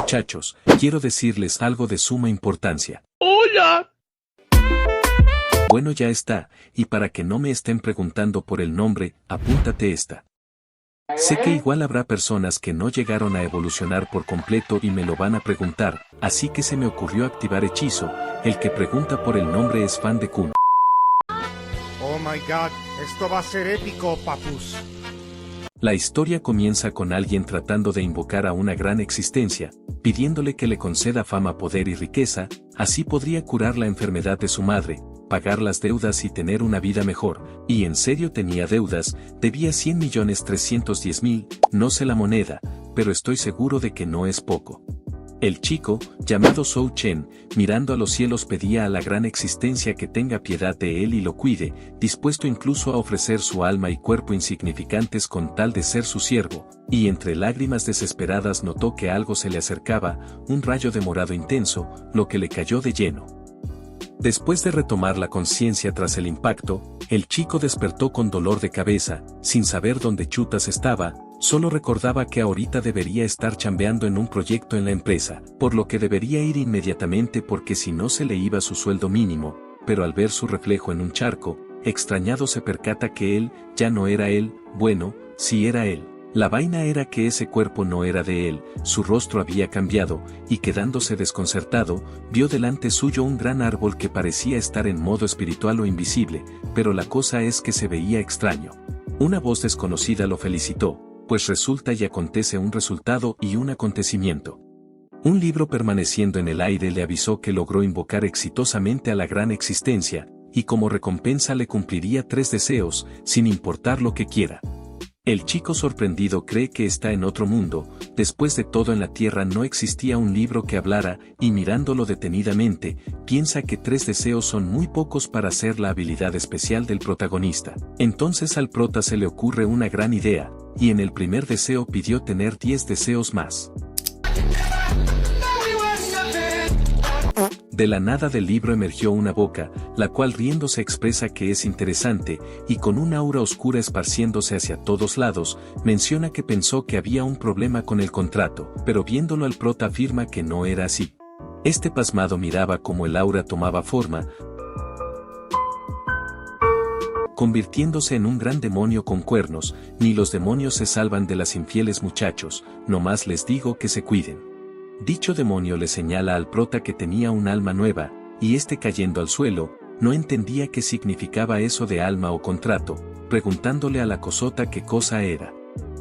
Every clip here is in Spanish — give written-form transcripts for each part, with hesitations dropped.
Muchachos, quiero decirles algo de suma importancia. ¡Hola! Bueno, ya está, y para que no me estén preguntando por el nombre, apúntate esta. Sé que igual habrá personas que no llegaron a evolucionar por completo y me lo van a preguntar, así que se me ocurrió activar hechizo. El que pregunta por el nombre es fan de Kun. Oh my god, esto va a ser épico, papus. La historia comienza con alguien tratando de invocar a una gran existencia, pidiéndole que le conceda fama, poder y riqueza, así podría curar la enfermedad de su madre, pagar las deudas y tener una vida mejor, y en serio tenía deudas, debía 100.310.000, no sé la moneda, pero estoy seguro de que no es poco. El chico, llamado Zhou Chen, mirando a los cielos pedía a la gran existencia que tenga piedad de él y lo cuide, dispuesto incluso a ofrecer su alma y cuerpo insignificantes con tal de ser su siervo, y entre lágrimas desesperadas notó que algo se le acercaba, un rayo de morado intenso, lo que le cayó de lleno. Después de retomar la conciencia tras el impacto, el chico despertó con dolor de cabeza, sin saber dónde chutas estaba, solo recordaba que ahorita debería estar chambeando en un proyecto en la empresa, por lo que debería ir inmediatamente porque si no se le iba su sueldo mínimo, pero al ver su reflejo en un charco, extrañado se percata que él, ya no era él, bueno, sí era él. La vaina era que ese cuerpo no era de él, su rostro había cambiado, y quedándose desconcertado, vio delante suyo un gran árbol que parecía estar en modo espiritual o invisible, pero la cosa es que se veía extraño. Una voz desconocida lo felicitó, pues resulta y acontece un resultado y un acontecimiento. Un libro permaneciendo en el aire le avisó que logró invocar exitosamente a la gran existencia, y como recompensa le cumpliría 3 deseos, sin importar lo que quiera. El chico sorprendido cree que está en otro mundo, después de todo en la tierra no existía un libro que hablara, y mirándolo detenidamente, piensa que 3 deseos son muy pocos para ser la habilidad especial del protagonista. Entonces al prota se le ocurre una gran idea, y en el primer deseo pidió tener 10 deseos más. De la nada del libro emergió una boca, la cual riéndose expresa que es interesante, y con un aura oscura esparciéndose hacia todos lados, menciona que pensó que había un problema con el contrato, pero viéndolo al prota afirma que no era así. Este pasmado miraba cómo el aura tomaba forma, convirtiéndose en un gran demonio con cuernos. Ni los demonios se salvan de las infieles, muchachos, nomás les digo que se cuiden. Dicho demonio le señala al prota que tenía un alma nueva, y este cayendo al suelo, no entendía qué significaba eso de alma o contrato, preguntándole a la cosota qué cosa era.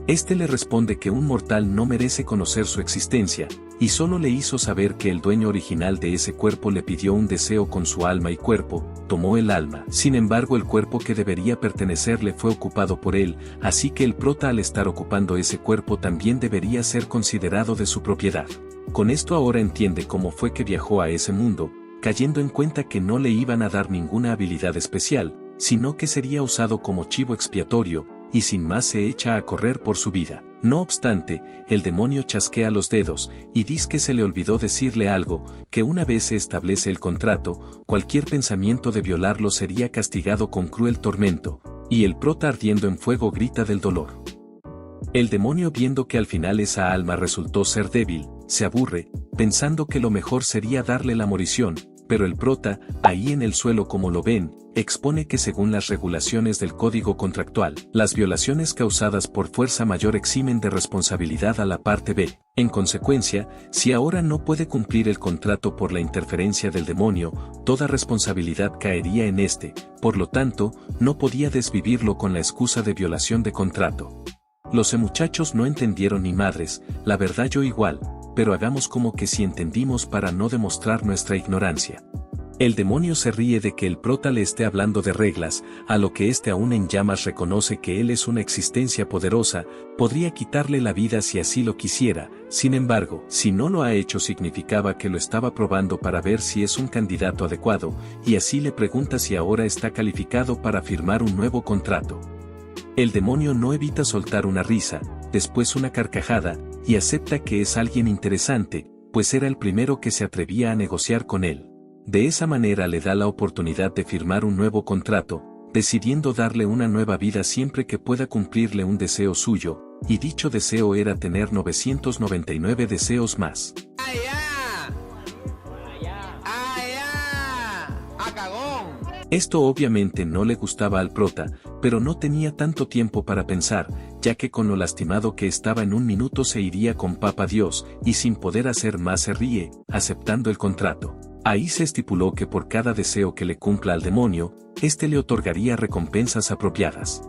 Este le responde que un mortal no merece conocer su existencia, y solo le hizo saber que el dueño original de ese cuerpo le pidió un deseo con su alma y cuerpo, tomó el alma. Sin embargo, el cuerpo que debería pertenecerle fue ocupado por él, así que el prota al estar ocupando ese cuerpo también debería ser considerado de su propiedad. Con esto ahora entiende cómo fue que viajó a ese mundo, cayendo en cuenta que no le iban a dar ninguna habilidad especial, sino que sería usado como chivo expiatorio, y sin más se echa a correr por su vida. No obstante, el demonio chasquea los dedos, y dice que se le olvidó decirle algo, que una vez se establece el contrato, cualquier pensamiento de violarlo sería castigado con cruel tormento, y el prota ardiendo en fuego grita del dolor. El demonio, viendo que al final esa alma resultó ser débil, se aburre, pensando que lo mejor sería darle la morición, pero el prota, ahí en el suelo como lo ven, expone que según las regulaciones del código contractual, las violaciones causadas por fuerza mayor eximen de responsabilidad a la parte B. En consecuencia, si ahora no puede cumplir el contrato por la interferencia del demonio, toda responsabilidad caería en este, por lo tanto, no podía desvivirlo con la excusa de violación de contrato. Los muchachos no entendieron ni madres, la verdad yo igual, pero hagamos como que sí entendimos para no demostrar nuestra ignorancia. El demonio se ríe de que el prota le esté hablando de reglas, a lo que este aún en llamas reconoce que él es una existencia poderosa, podría quitarle la vida si así lo quisiera. Sin embargo, si no lo ha hecho significaba que lo estaba probando para ver si es un candidato adecuado, y así le pregunta si ahora está calificado para firmar un nuevo contrato. El demonio no evita soltar una risa, después una carcajada, y acepta que es alguien interesante, pues era el primero que se atrevía a negociar con él. De esa manera le da la oportunidad de firmar un nuevo contrato, decidiendo darle una nueva vida siempre que pueda cumplirle un deseo suyo, y dicho deseo era tener 999 deseos más. Esto obviamente no le gustaba al prota, pero no tenía tanto tiempo para pensar, ya que con lo lastimado que estaba en un minuto se iría con Papá Dios, y sin poder hacer más se ríe, aceptando el contrato. Ahí se estipuló que por cada deseo que le cumpla al demonio, éste le otorgaría recompensas apropiadas.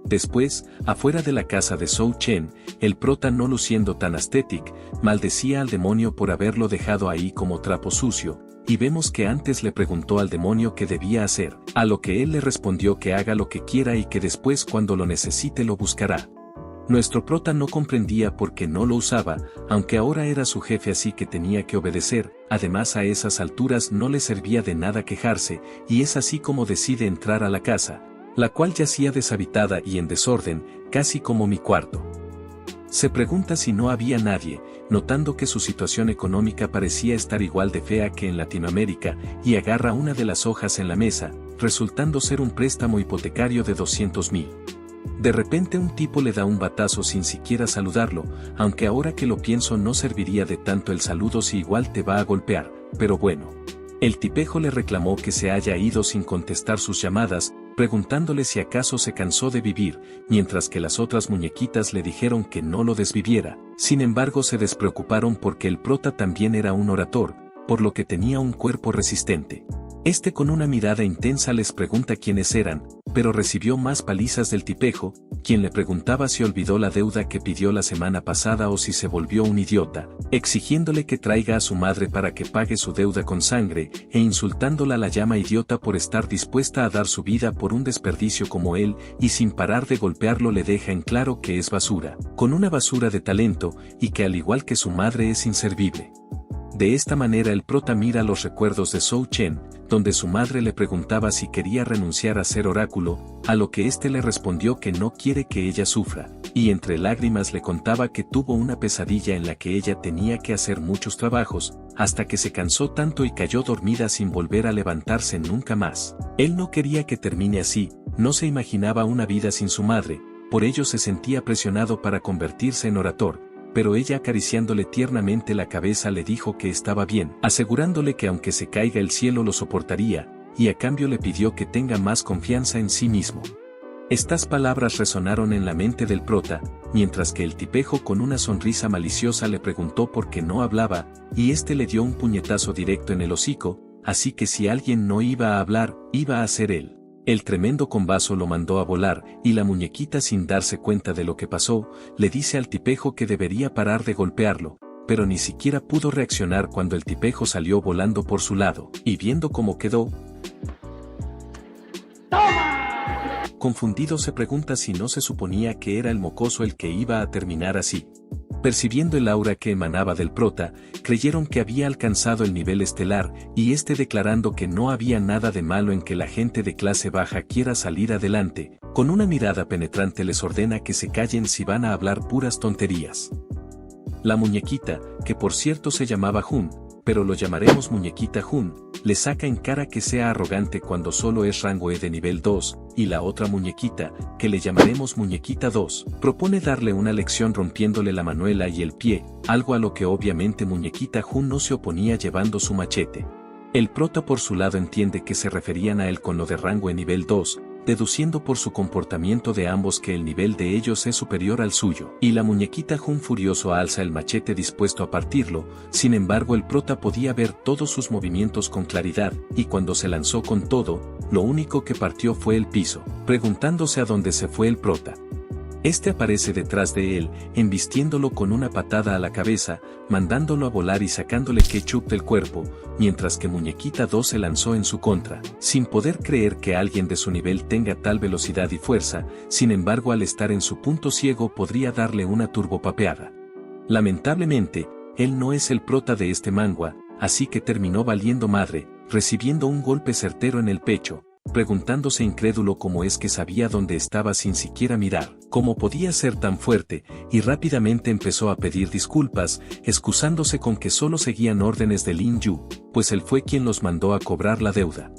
Después, afuera de la casa de Zhou Chen, el prota, no luciendo tan ascetic, maldecía al demonio por haberlo dejado ahí como trapo sucio, y vemos que antes le preguntó al demonio qué debía hacer, a lo que él le respondió que haga lo que quiera y que después cuando lo necesite lo buscará. Nuestro prota no comprendía por qué no lo usaba, aunque ahora era su jefe así que tenía que obedecer, además a esas alturas no le servía de nada quejarse, y es así como decide entrar a la casa, la cual yacía deshabitada y en desorden, casi como mi cuarto. Se pregunta si no había nadie, notando que su situación económica parecía estar igual de fea que en Latinoamérica, y agarra una de las hojas en la mesa, resultando ser un préstamo hipotecario de 200,000. De repente un tipo le da un batazo sin siquiera saludarlo, aunque ahora que lo pienso no serviría de tanto el saludo si igual te va a golpear, pero bueno. El tipejo le reclamó que se haya ido sin contestar sus llamadas, preguntándole si acaso se cansó de vivir, mientras que las otras muñequitas le dijeron que no lo desviviera. Sin embargo se despreocuparon porque el prota también era un orator, por lo que tenía un cuerpo resistente. Este con una mirada intensa les pregunta quiénes eran, pero recibió más palizas del tipejo, quien le preguntaba si olvidó la deuda que pidió la semana pasada o si se volvió un idiota, exigiéndole que traiga a su madre para que pague su deuda con sangre, e insultándola la llama idiota por estar dispuesta a dar su vida por un desperdicio como él, y sin parar de golpearlo le deja en claro que es basura, con una basura de talento, y que al igual que su madre es inservible. De esta manera el prota mira los recuerdos de Zhou Chen, donde su madre le preguntaba si quería renunciar a ser oráculo, a lo que éste le respondió que no quiere que ella sufra, y entre lágrimas le contaba que tuvo una pesadilla en la que ella tenía que hacer muchos trabajos, hasta que se cansó tanto y cayó dormida sin volver a levantarse nunca más. Él no quería que termine así, no se imaginaba una vida sin su madre, por ello se sentía presionado para convertirse en orator, pero ella acariciándole tiernamente la cabeza le dijo que estaba bien, asegurándole que aunque se caiga el cielo lo soportaría, y a cambio le pidió que tenga más confianza en sí mismo. Estas palabras resonaron en la mente del prota, mientras que el tipejo con una sonrisa maliciosa le preguntó por qué no hablaba, y este le dio un puñetazo directo en el hocico, así que si alguien no iba a hablar, iba a ser él. El tremendo combazo lo mandó a volar, y la muñequita sin darse cuenta de lo que pasó, le dice al tipejo que debería parar de golpearlo, pero ni siquiera pudo reaccionar cuando el tipejo salió volando por su lado, y viendo cómo quedó, confundido se pregunta si no se suponía que era el mocoso el que iba a terminar así. Percibiendo el aura que emanaba del prota, creyeron que había alcanzado el nivel estelar, y este declarando que no había nada de malo en que la gente de clase baja quiera salir adelante, con una mirada penetrante les ordena que se callen si van a hablar puras tonterías. La muñequita, que por cierto se llamaba Jun, pero lo llamaremos muñequita Jun, le saca en cara que sea arrogante cuando solo es rango E de nivel 2, y la otra muñequita, que le llamaremos muñequita 2, propone darle una lección rompiéndole la manuela y el pie, algo a lo que obviamente muñequita Jun no se oponía llevando su machete. El prota por su lado entiende que se referían a él con lo de rango E nivel 2, deduciendo por su comportamiento de ambos que el nivel de ellos es superior al suyo, y la muñequita Jun furioso alza el machete dispuesto a partirlo. Sin embargo el prota podía ver todos sus movimientos con claridad, y cuando se lanzó con todo, lo único que partió fue el piso, preguntándose a dónde se fue el prota. Este aparece detrás de él, embistiéndolo con una patada a la cabeza, mandándolo a volar y sacándole ketchup del cuerpo, mientras que Muñequita 2 se lanzó en su contra, sin poder creer que alguien de su nivel tenga tal velocidad y fuerza. Sin embargo al estar en su punto ciego podría darle una turbopapeada. Lamentablemente, él no es el prota de este manga, así que terminó valiendo madre, recibiendo un golpe certero en el pecho, preguntándose incrédulo cómo es que sabía dónde estaba sin siquiera mirar, cómo podía ser tan fuerte, y rápidamente empezó a pedir disculpas, excusándose con que solo seguían órdenes de Lin Yu, pues él fue quien los mandó a cobrar la deuda.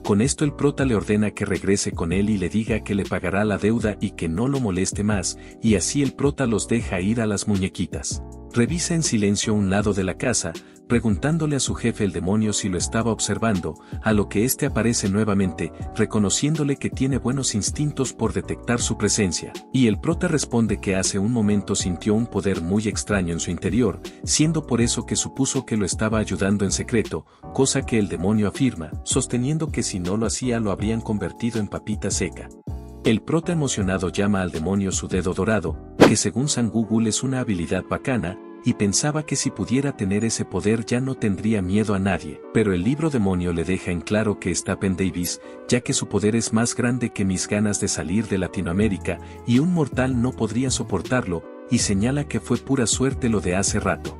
Con esto el prota le ordena que regrese con él y le diga que le pagará la deuda y que no lo moleste más, y así el prota los deja ir a las muñequitas. Revisa en silencio un lado de la casa, preguntándole a su jefe el demonio si lo estaba observando, a lo que éste aparece nuevamente, reconociéndole que tiene buenos instintos por detectar su presencia, y el prota responde que hace un momento sintió un poder muy extraño en su interior, siendo por eso que supuso que lo estaba ayudando en secreto, cosa que el demonio afirma, sosteniendo que si no lo hacía lo habrían convertido en papita seca. El prota emocionado llama al demonio su dedo dorado, que según San Google es una habilidad bacana, y pensaba que si pudiera tener ese poder ya no tendría miedo a nadie, pero el libro demonio le deja en claro que está Penn Davis, ya que su poder es más grande que mis ganas de salir de Latinoamérica, y un mortal no podría soportarlo, y señala que fue pura suerte lo de hace rato.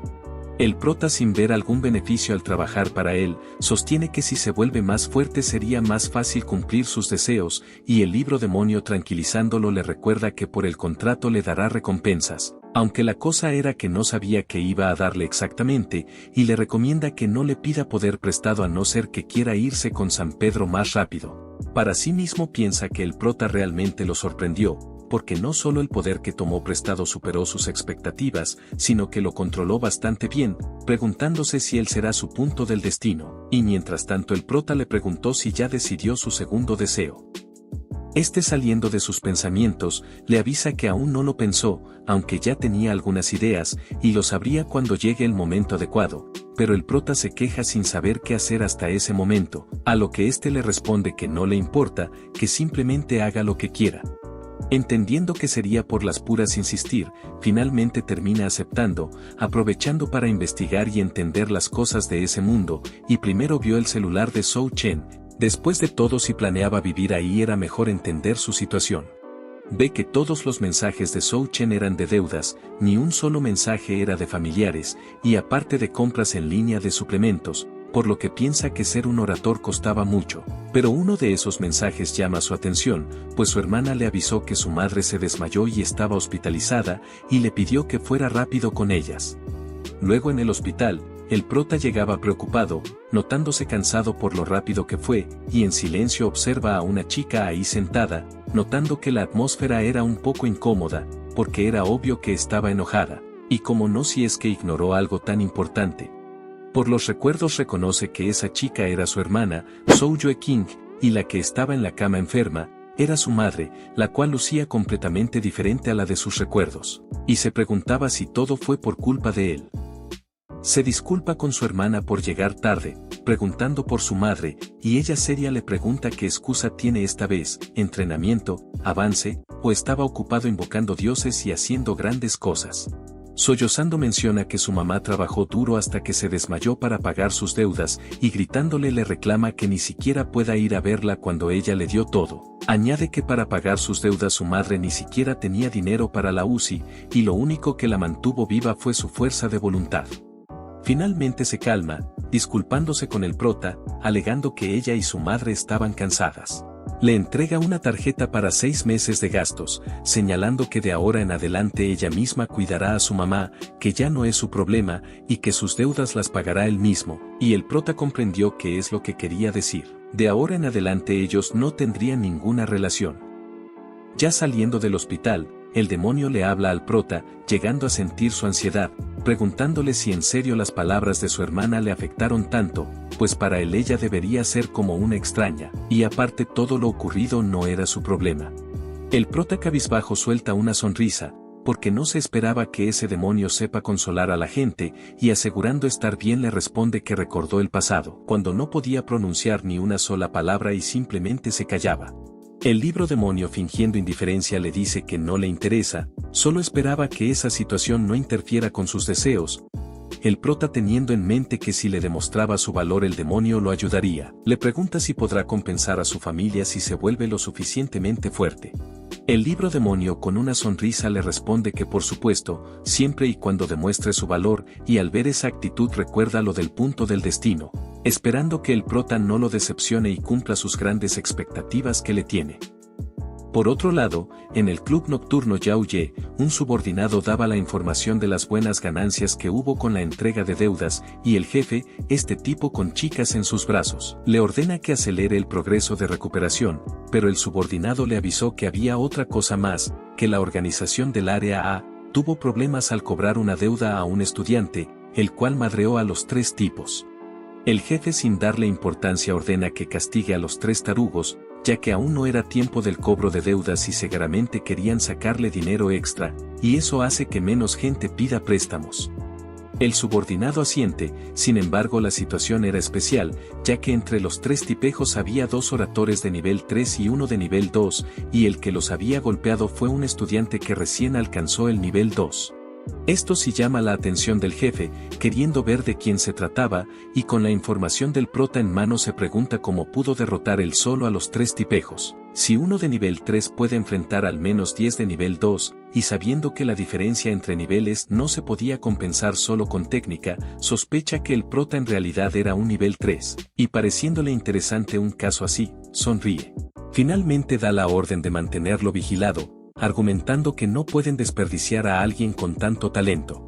El prota, sin ver algún beneficio al trabajar para él, sostiene que si se vuelve más fuerte sería más fácil cumplir sus deseos, y el libro demonio tranquilizándolo le recuerda que por el contrato le dará recompensas, aunque la cosa era que no sabía qué iba a darle exactamente, y le recomienda que no le pida poder prestado a no ser que quiera irse con San Pedro más rápido. Para sí mismo piensa que el prota realmente lo sorprendió, porque no solo el poder que tomó prestado superó sus expectativas, sino que lo controló bastante bien, preguntándose si él será su punto del destino, y mientras tanto el prota le preguntó si ya decidió su segundo deseo. Este, saliendo de sus pensamientos, le avisa que aún no lo pensó, aunque ya tenía algunas ideas, y lo sabría cuando llegue el momento adecuado, pero el prota se queja sin saber qué hacer hasta ese momento, a lo que éste le responde que no le importa, que simplemente haga lo que quiera. Entendiendo que sería por las puras insistir, finalmente termina aceptando, aprovechando para investigar y entender las cosas de ese mundo, y primero vio el celular de Zhou Chen. Después de todo, si planeaba vivir ahí era mejor entender su situación. Ve que todos los mensajes de Zhou Chen eran de deudas, ni un solo mensaje era de familiares, y aparte de compras en línea de suplementos, por lo que piensa que ser un orador costaba mucho, pero uno de esos mensajes llama su atención, pues su hermana le avisó que su madre se desmayó y estaba hospitalizada, y le pidió que fuera rápido con ellas. Luego en el hospital, el prota llegaba preocupado, notándose cansado por lo rápido que fue, y en silencio observa a una chica ahí sentada, notando que la atmósfera era un poco incómoda, porque era obvio que estaba enojada, y como no si es que ignoró algo tan importante. Por los recuerdos reconoce que esa chica era su hermana, Zhou Yueqing, y la que estaba en la cama enferma, era su madre, la cual lucía completamente diferente a la de sus recuerdos, y se preguntaba si todo fue por culpa de él. Se disculpa con su hermana por llegar tarde, preguntando por su madre, y ella seria le pregunta qué excusa tiene esta vez, entrenamiento, avance, o estaba ocupado invocando dioses y haciendo grandes cosas. Sollozando menciona que su mamá trabajó duro hasta que se desmayó para pagar sus deudas, y gritándole le reclama que ni siquiera pueda ir a verla cuando ella le dio todo. Añade que para pagar sus deudas su madre ni siquiera tenía dinero para la UCI, y lo único que la mantuvo viva fue su fuerza de voluntad. Finalmente se calma, disculpándose con el prota, alegando que ella y su madre estaban cansadas. Le entrega una tarjeta para 6 meses de gastos, señalando que de ahora en adelante ella misma cuidará a su mamá, que ya no es su problema, y que sus deudas las pagará él mismo, y el prota comprendió qué es lo que quería decir. De ahora en adelante ellos no tendrían ninguna relación. Ya saliendo del hospital, el demonio le habla al prota, llegando a sentir su ansiedad, preguntándole si en serio las palabras de su hermana le afectaron tanto, pues para él ella debería ser como una extraña, y aparte todo lo ocurrido no era su problema. El prota cabizbajo suelta una sonrisa, porque no se esperaba que ese demonio sepa consolar a la gente, y asegurando estar bien le responde que recordó el pasado, cuando no podía pronunciar ni una sola palabra y simplemente se callaba. El libro demonio, fingiendo indiferencia, le dice que no le interesa, solo esperaba que esa situación no interfiera con sus deseos. El prota, teniendo en mente que si le demostraba su valor el demonio lo ayudaría, le pregunta si podrá compensar a su familia si se vuelve lo suficientemente fuerte. El libro demonio con una sonrisa le responde que por supuesto, siempre y cuando demuestre su valor, y al ver esa actitud recuerda lo del punto del destino, esperando que el prota no lo decepcione y cumpla sus grandes expectativas que le tiene. Por otro lado, en el club nocturno Yao Ye, un subordinado daba la información de las buenas ganancias que hubo con la entrega de deudas, y el jefe, este tipo con chicas en sus brazos, le ordena que acelere el progreso de recuperación, pero el subordinado le avisó que había otra cosa más, que la organización del área A, tuvo problemas al cobrar una deuda a un estudiante, el cual madreó a los 3 tipos. El jefe, sin darle importancia, ordena que castigue a los 3 tarugos, ya que aún no era tiempo del cobro de deudas y seguramente querían sacarle dinero extra, y eso hace que menos gente pida préstamos. El subordinado asiente. Sin embargo, la situación era especial, ya que entre los 3 tipejos había 2 oradores de nivel 3 y uno de nivel 2, y el que los había golpeado fue un estudiante que recién alcanzó el nivel 2. Esto sí llama la atención del jefe, queriendo ver de quién se trataba, y con la información del prota en mano se pregunta cómo pudo derrotar él solo a los 3 tipejos. Si uno de nivel 3 puede enfrentar al menos 10 de nivel 2, y sabiendo que la diferencia entre niveles no se podía compensar solo con técnica, sospecha que el prota en realidad era un nivel 3, y pareciéndole interesante un caso así, sonríe. Finalmente da la orden de mantenerlo vigilado, argumentando que no pueden desperdiciar a alguien con tanto talento.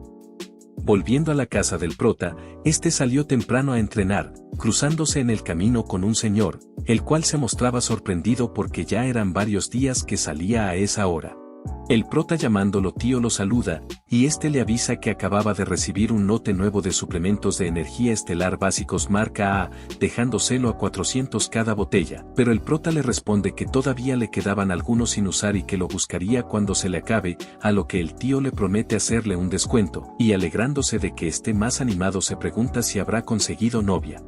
Volviendo a la casa del prota, este salió temprano a entrenar, cruzándose en el camino con un señor, el cual se mostraba sorprendido porque ya eran varios días que salía a esa hora. El prota, llamándolo tío, lo saluda, y este le avisa que acababa de recibir un lote nuevo de suplementos de energía estelar básicos marca A, dejándoselo a 400 cada botella, pero el prota le responde que todavía le quedaban algunos sin usar y que lo buscaría cuando se le acabe, a lo que el tío le promete hacerle un descuento, y alegrándose de que esté más animado se pregunta si habrá conseguido novia.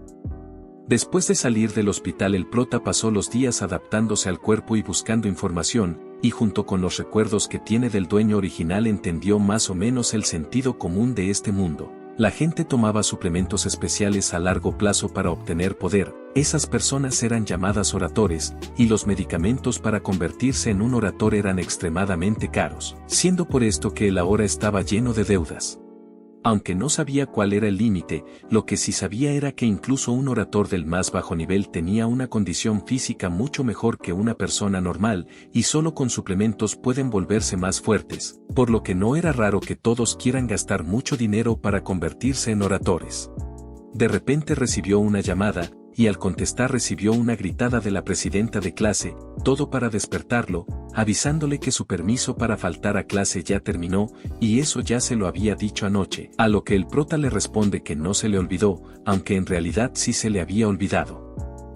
Después de salir del hospital, el prota pasó los días adaptándose al cuerpo y buscando información, y junto con los recuerdos que tiene del dueño original entendió más o menos el sentido común de este mundo. La gente tomaba suplementos especiales a largo plazo para obtener poder, esas personas eran llamadas oradores, y los medicamentos para convertirse en un orador eran extremadamente caros, siendo por esto que él ahora estaba lleno de deudas. Aunque no sabía cuál era el límite, lo que sí sabía era que incluso un orador del más bajo nivel tenía una condición física mucho mejor que una persona normal, y solo con suplementos pueden volverse más fuertes, por lo que no era raro que todos quieran gastar mucho dinero para convertirse en oradores. De repente recibió una llamada, y al contestar recibió una gritada de la presidenta de clase, todo para despertarlo, avisándole que su permiso para faltar a clase ya terminó, y eso ya se lo había dicho anoche, a lo que el prota le responde que no se le olvidó, aunque en realidad sí se le había olvidado.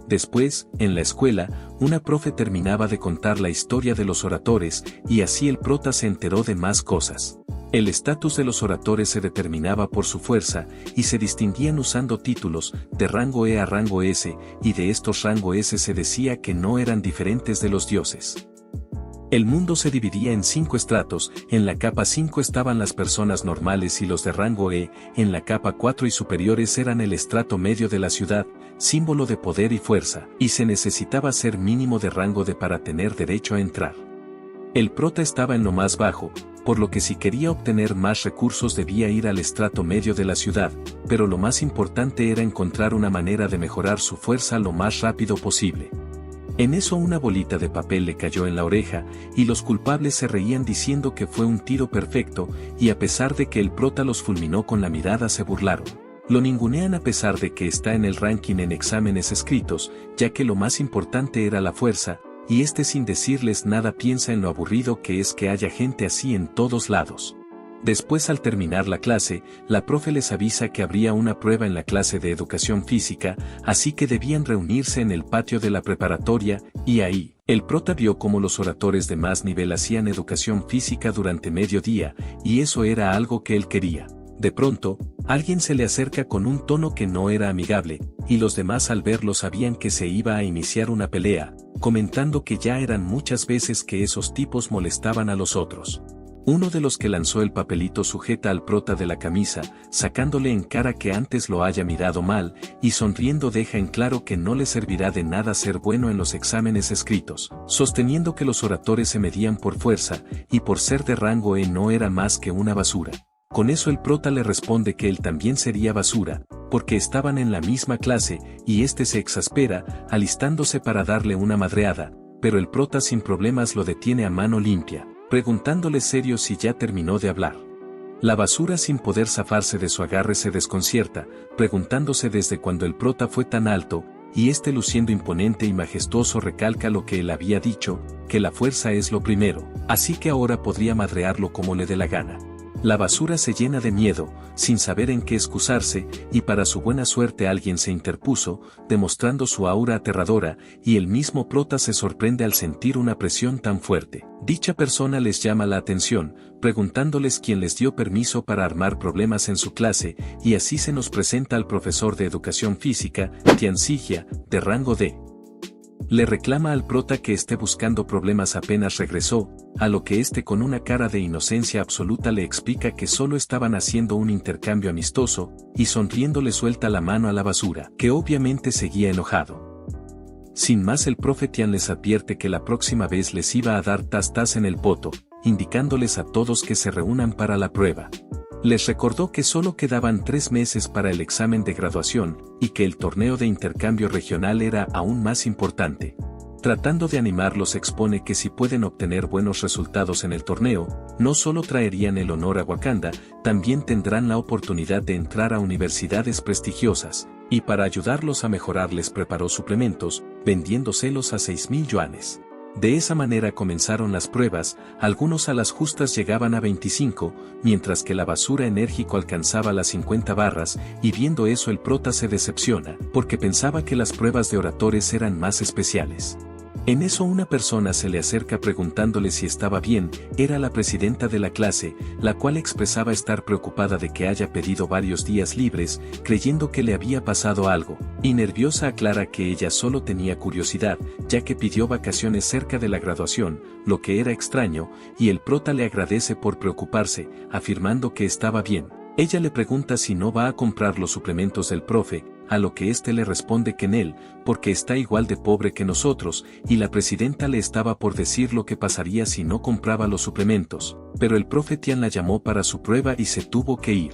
Después, en la escuela, una profe terminaba de contar la historia de los oradores, y así el prota se enteró de más cosas. El estatus de los oradores se determinaba por su fuerza, y se distinguían usando títulos, de rango E a rango S, y de estos rango S se decía que no eran diferentes de los dioses. El mundo se dividía en 5 estratos, en la capa 5 estaban las personas normales y los de rango E, en la capa 4 y superiores eran el estrato medio de la ciudad, símbolo de poder y fuerza, y se necesitaba ser mínimo de rango D para tener derecho a entrar. El prota estaba en lo más bajo, por lo que si quería obtener más recursos debía ir al estrato medio de la ciudad, pero lo más importante era encontrar una manera de mejorar su fuerza lo más rápido posible. En eso una bolita de papel le cayó en la oreja, y los culpables se reían diciendo que fue un tiro perfecto, y a pesar de que el prota los fulminó con la mirada se burlaron. Lo ningunean a pesar de que está en el ranking en exámenes escritos, ya que lo más importante era la fuerza, y sin decirles nada piensa en lo aburrido que es que haya gente así en todos lados. Después, al terminar la clase, la profe les avisa que habría una prueba en la clase de educación física, así que debían reunirse en el patio de la preparatoria, y ahí, el prota vio cómo los oradores de más nivel hacían educación física durante mediodía, y eso era algo que él quería. De pronto, alguien se le acerca con un tono que no era amigable, y los demás al verlo sabían que se iba a iniciar una pelea, comentando que ya eran muchas veces que esos tipos molestaban a los otros. Uno de los que lanzó el papelito sujeta al prota de la camisa, sacándole en cara que antes lo haya mirado mal, y sonriendo deja en claro que no le servirá de nada ser bueno en los exámenes escritos, sosteniendo que los oradores se medían por fuerza, y por ser de rango E no era más que una basura. Con eso el prota le responde que él también sería basura, porque estaban en la misma clase, y se exaspera, alistándose para darle una madreada, pero el prota sin problemas lo detiene a mano limpia, preguntándole serio si ya terminó de hablar. La basura, sin poder zafarse de su agarre, se desconcierta, preguntándose desde cuándo el prota fue tan alto, y luciendo imponente y majestuoso recalca lo que él había dicho, que la fuerza es lo primero, así que ahora podría madrearlo como le dé la gana. La basura se llena de miedo, sin saber en qué excusarse, y para su buena suerte alguien se interpuso, demostrando su aura aterradora, y el mismo prota se sorprende al sentir una presión tan fuerte. Dicha persona les llama la atención, preguntándoles quién les dio permiso para armar problemas en su clase, y así se nos presenta al profesor de educación física, Tian Zigia, de rango D. Le reclama al prota que esté buscando problemas apenas regresó, a lo que éste con una cara de inocencia absoluta le explica que solo estaban haciendo un intercambio amistoso, y sonriendo le suelta la mano a la basura, que obviamente seguía enojado. Sin más el profe Tian les advierte que la próxima vez les iba a dar tas en el poto, indicándoles a todos que se reúnan para la prueba. Les recordó que solo quedaban 3 meses para el examen de graduación, y que el torneo de intercambio regional era aún más importante. Tratando de animarlos expone que si pueden obtener buenos resultados en el torneo, no solo traerían el honor a Wakanda, también tendrán la oportunidad de entrar a universidades prestigiosas, y para ayudarlos a mejorar les preparó suplementos, vendiéndoselos a 6,000 yuanes. De esa manera comenzaron las pruebas, algunos a las justas llegaban a 25, mientras que la basura enérgico alcanzaba las 50 barras, y viendo eso el prota se decepciona, porque pensaba que las pruebas de oradores eran más especiales. En eso una persona se le acerca preguntándole si estaba bien, era la presidenta de la clase, la cual expresaba estar preocupada de que haya pedido varios días libres, creyendo que le había pasado algo, y nerviosa aclara que ella solo tenía curiosidad, ya que pidió vacaciones cerca de la graduación, lo que era extraño, y el prota le agradece por preocuparse, afirmando que estaba bien. Ella le pregunta si no va a comprar los suplementos del profe, a lo que éste le responde que en él, porque está igual de pobre que nosotros, y la presidenta le estaba por decir lo que pasaría si no compraba los suplementos, pero el profe Tian la llamó para su prueba y se tuvo que ir.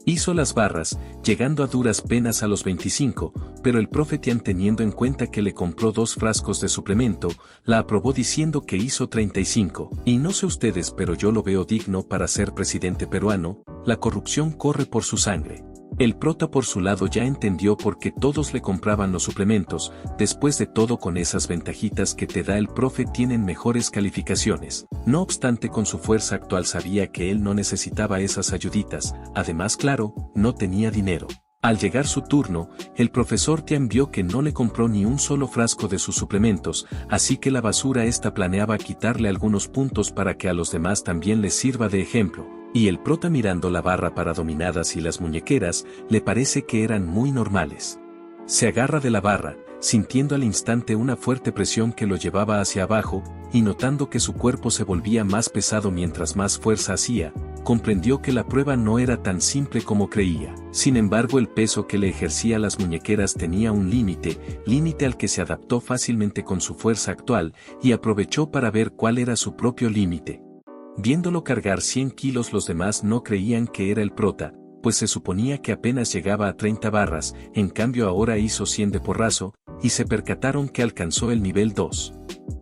Hizo las barras, llegando a duras penas a los 25, pero el profe Tian teniendo en cuenta que le compró 2 frascos de suplemento, la aprobó diciendo que hizo 35, y no sé ustedes pero yo lo veo digno para ser presidente peruano, la corrupción corre por su sangre. El prota por su lado ya entendió por qué todos le compraban los suplementos, después de todo con esas ventajitas que te da el profe tienen mejores calificaciones. No obstante con su fuerza actual sabía que él no necesitaba esas ayuditas, además claro, no tenía dinero. Al llegar su turno, el profesor Tian vio que no le compró ni un solo frasco de sus suplementos, así que la basura esta planeaba quitarle algunos puntos para que a los demás también les sirva de ejemplo. Y el prota mirando la barra para dominadas y las muñequeras, le parece que eran muy normales. Se agarra de la barra, sintiendo al instante una fuerte presión que lo llevaba hacia abajo, y notando que su cuerpo se volvía más pesado mientras más fuerza hacía, comprendió que la prueba no era tan simple como creía. Sin embargo el peso que le ejercía las muñequeras tenía un límite al que se adaptó fácilmente con su fuerza actual, y aprovechó para ver cuál era su propio límite. Viéndolo cargar 100 kilos los demás no creían que era el prota, pues se suponía que apenas llegaba a 30 barras, en cambio ahora hizo 100 de porrazo, y se percataron que alcanzó el nivel 2.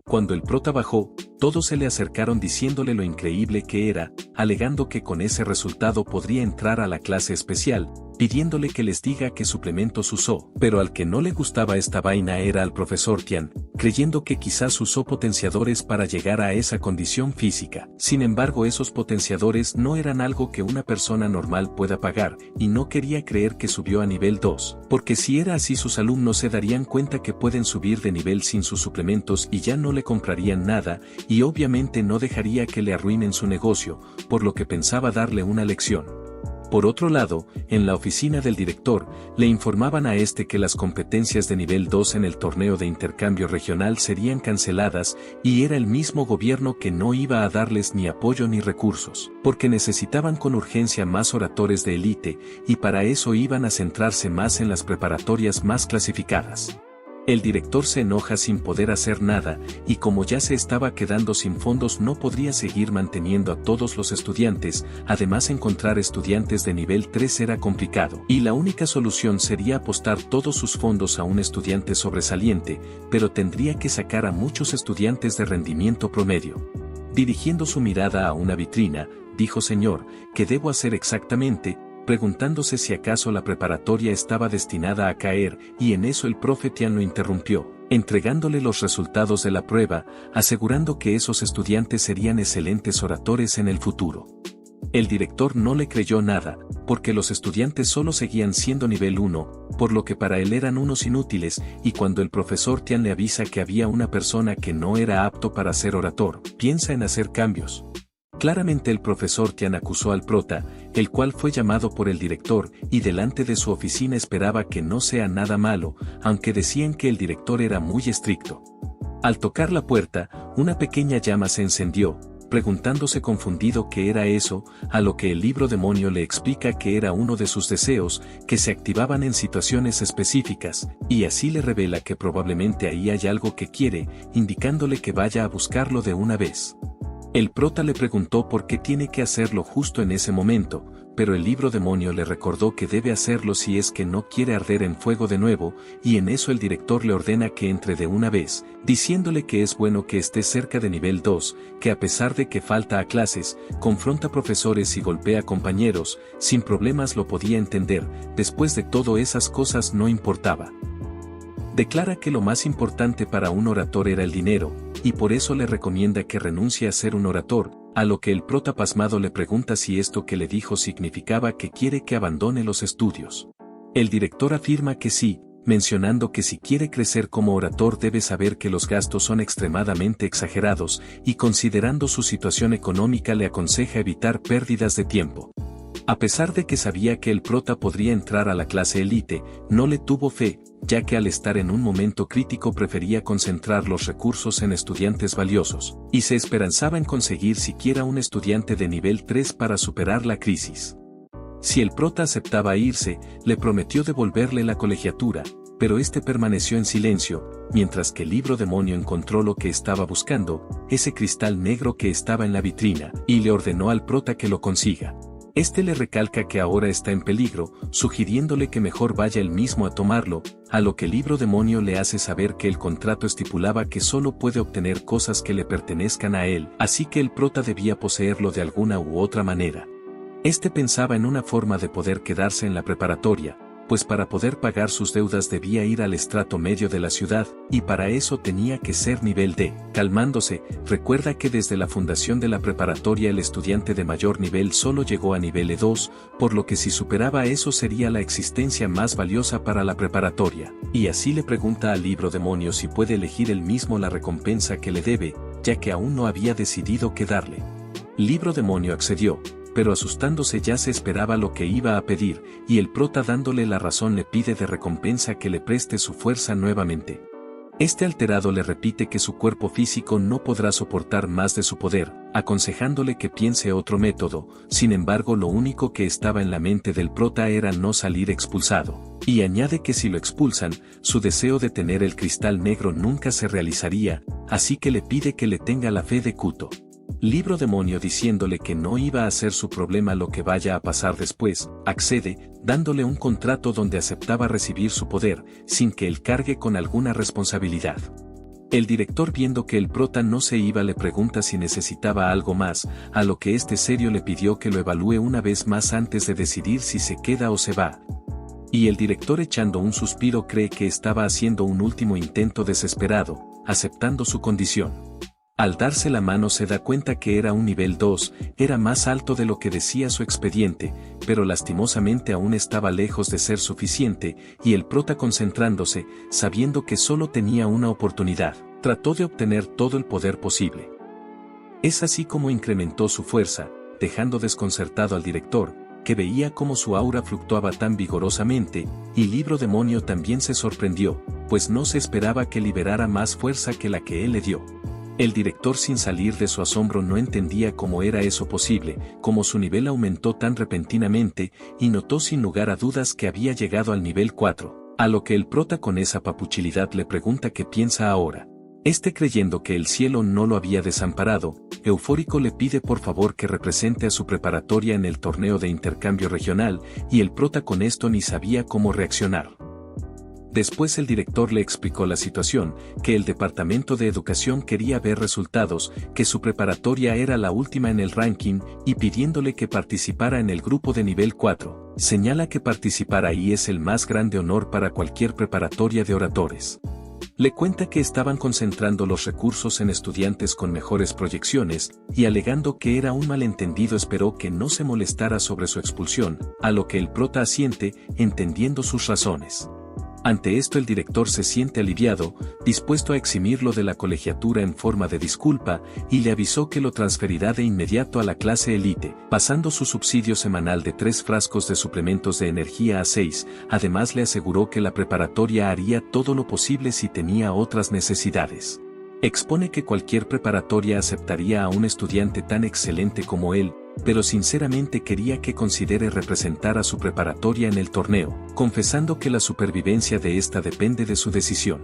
Cuando el prota bajó, todos se le acercaron diciéndole lo increíble que era, alegando que con ese resultado podría entrar a la clase especial, pidiéndole que les diga qué suplementos usó, pero al que no le gustaba esta vaina era al profesor Tian, creyendo que quizás usó potenciadores para llegar a esa condición física. Sin embargo esos potenciadores no eran algo que una persona normal pueda pagar, y no quería creer que subió a nivel 2, porque si era así sus alumnos se darían cuenta que pueden subir de nivel sin sus suplementos y ya no le comprarían nada, y obviamente no dejaría que le arruinen su negocio, por lo que pensaba darle una lección. Por otro lado, en la oficina del director, le informaban a este que las competencias de nivel 2 en el torneo de intercambio regional serían canceladas, y era el mismo gobierno que no iba a darles ni apoyo ni recursos, porque necesitaban con urgencia más oradores de élite, y para eso iban a centrarse más en las preparatorias más clasificadas. El director se enoja sin poder hacer nada, y como ya se estaba quedando sin fondos no podría seguir manteniendo a todos los estudiantes, además encontrar estudiantes de nivel 3 era complicado, y la única solución sería apostar todos sus fondos a un estudiante sobresaliente, pero tendría que sacar a muchos estudiantes de rendimiento promedio. Dirigiendo su mirada a una vitrina, dijo: «Señor, ¿qué debo hacer exactamente?», preguntándose si acaso la preparatoria estaba destinada a caer, y en eso el profe Tian lo interrumpió, entregándole los resultados de la prueba, asegurando que esos estudiantes serían excelentes oradores en el futuro. El director no le creyó nada, porque los estudiantes solo seguían siendo nivel 1, por lo que para él eran unos inútiles, y cuando el profesor Tian le avisa que había una persona que no era apto para ser orator, piensa en hacer cambios. Claramente el profesor Tian acusó al prota, el cual fue llamado por el director, y delante de su oficina esperaba que no sea nada malo, aunque decían que el director era muy estricto. Al tocar la puerta, una pequeña llama se encendió, preguntándose confundido qué era eso, a lo que el libro demonio le explica que era uno de sus deseos, que se activaban en situaciones específicas, y así le revela que probablemente ahí hay algo que quiere, indicándole que vaya a buscarlo de una vez. El prota le preguntó por qué tiene que hacerlo justo en ese momento, pero el libro demonio le recordó que debe hacerlo si es que no quiere arder en fuego de nuevo, y en eso el director le ordena que entre de una vez, diciéndole que es bueno que esté cerca de nivel 2, que a pesar de que falta a clases, confronta profesores y golpea compañeros, sin problemas lo podía entender, después de todo esas cosas no importaba. Declara que lo más importante para un orator era el dinero, y por eso le recomienda que renuncie a ser un orator, a lo que el prota pasmado le pregunta si esto que le dijo significaba que quiere que abandone los estudios. El director afirma que sí, mencionando que si quiere crecer como orator debe saber que los gastos son extremadamente exagerados, y considerando su situación económica le aconseja evitar pérdidas de tiempo. A pesar de que sabía que el prota podría entrar a la clase élite, no le tuvo fe, ya que al estar en un momento crítico prefería concentrar los recursos en estudiantes valiosos, y se esperanzaba en conseguir siquiera un estudiante de nivel 3 para superar la crisis. Si el prota aceptaba irse, le prometió devolverle la colegiatura, pero este permaneció en silencio, mientras que el libro demonio encontró lo que estaba buscando, ese cristal negro que estaba en la vitrina, y le ordenó al prota que lo consiga. Este le recalca que ahora está en peligro, sugiriéndole que mejor vaya él mismo a tomarlo, a lo que el libro demonio le hace saber que el contrato estipulaba que solo puede obtener cosas que le pertenezcan a él, así que el prota debía poseerlo de alguna u otra manera. Este pensaba en una forma de poder quedarse en la preparatoria, pues para poder pagar sus deudas debía ir al estrato medio de la ciudad, y para eso tenía que ser nivel D. Calmándose, recuerda que desde la fundación de la preparatoria el estudiante de mayor nivel solo llegó a nivel E2, por lo que si superaba eso sería la existencia más valiosa para la preparatoria, y así le pregunta al libro demonio si puede elegir él mismo la recompensa que le debe, ya que aún no había decidido qué darle. Libro demonio accedió, pero asustándose ya se esperaba lo que iba a pedir, y el prota dándole la razón le pide de recompensa que le preste su fuerza nuevamente. Este alterado le repite que su cuerpo físico no podrá soportar más de su poder, aconsejándole que piense otro método, sin embargo lo único que estaba en la mente del prota era no salir expulsado, y añade que si lo expulsan, su deseo de tener el cristal negro nunca se realizaría, así que le pide que le tenga la fe de Kuto. Libro demonio diciéndole que no iba a ser su problema lo que vaya a pasar después, accede, dándole un contrato donde aceptaba recibir su poder, sin que él cargue con alguna responsabilidad. El director viendo que el prota no se iba le pregunta si necesitaba algo más, a lo que este serio le pidió que lo evalúe una vez más antes de decidir si se queda o se va. Y el director echando un suspiro cree que estaba haciendo un último intento desesperado, aceptando su condición. Al darse la mano se da cuenta que era un nivel 2, era más alto de lo que decía su expediente, pero lastimosamente aún estaba lejos de ser suficiente, y el prota concentrándose, sabiendo que solo tenía una oportunidad, trató de obtener todo el poder posible. Es así como incrementó su fuerza, dejando desconcertado al director, que veía cómo su aura fluctuaba tan vigorosamente, y Libro Demonio también se sorprendió, pues no se esperaba que liberara más fuerza que la que él le dio. El director sin salir de su asombro no entendía cómo era eso posible, cómo su nivel aumentó tan repentinamente, y notó sin lugar a dudas que había llegado al nivel 4, a lo que el prota con esa papuchilidad le pregunta qué piensa ahora. Este creyendo que el cielo no lo había desamparado, eufórico le pide por favor que represente a su preparatoria en el torneo de intercambio regional, y el prota con esto ni sabía cómo reaccionar. Después el director le explicó la situación, que el departamento de educación quería ver resultados, que su preparatoria era la última en el ranking, y pidiéndole que participara en el grupo de nivel 4, señala que participar ahí es el más grande honor para cualquier preparatoria de oradores. Le cuenta que estaban concentrando los recursos en estudiantes con mejores proyecciones, y alegando que era un malentendido esperó que no se molestara sobre su expulsión, a lo que el prota asiente, entendiendo sus razones. Ante esto el director se siente aliviado, dispuesto a eximirlo de la colegiatura en forma de disculpa, y le avisó que lo transferirá de inmediato a la clase élite, pasando su subsidio semanal de 3 frascos de suplementos de energía a 6, además le aseguró que la preparatoria haría todo lo posible si tenía otras necesidades. Expone que cualquier preparatoria aceptaría a un estudiante tan excelente como él, pero sinceramente quería que considere representar a su preparatoria en el torneo, confesando que la supervivencia de esta depende de su decisión.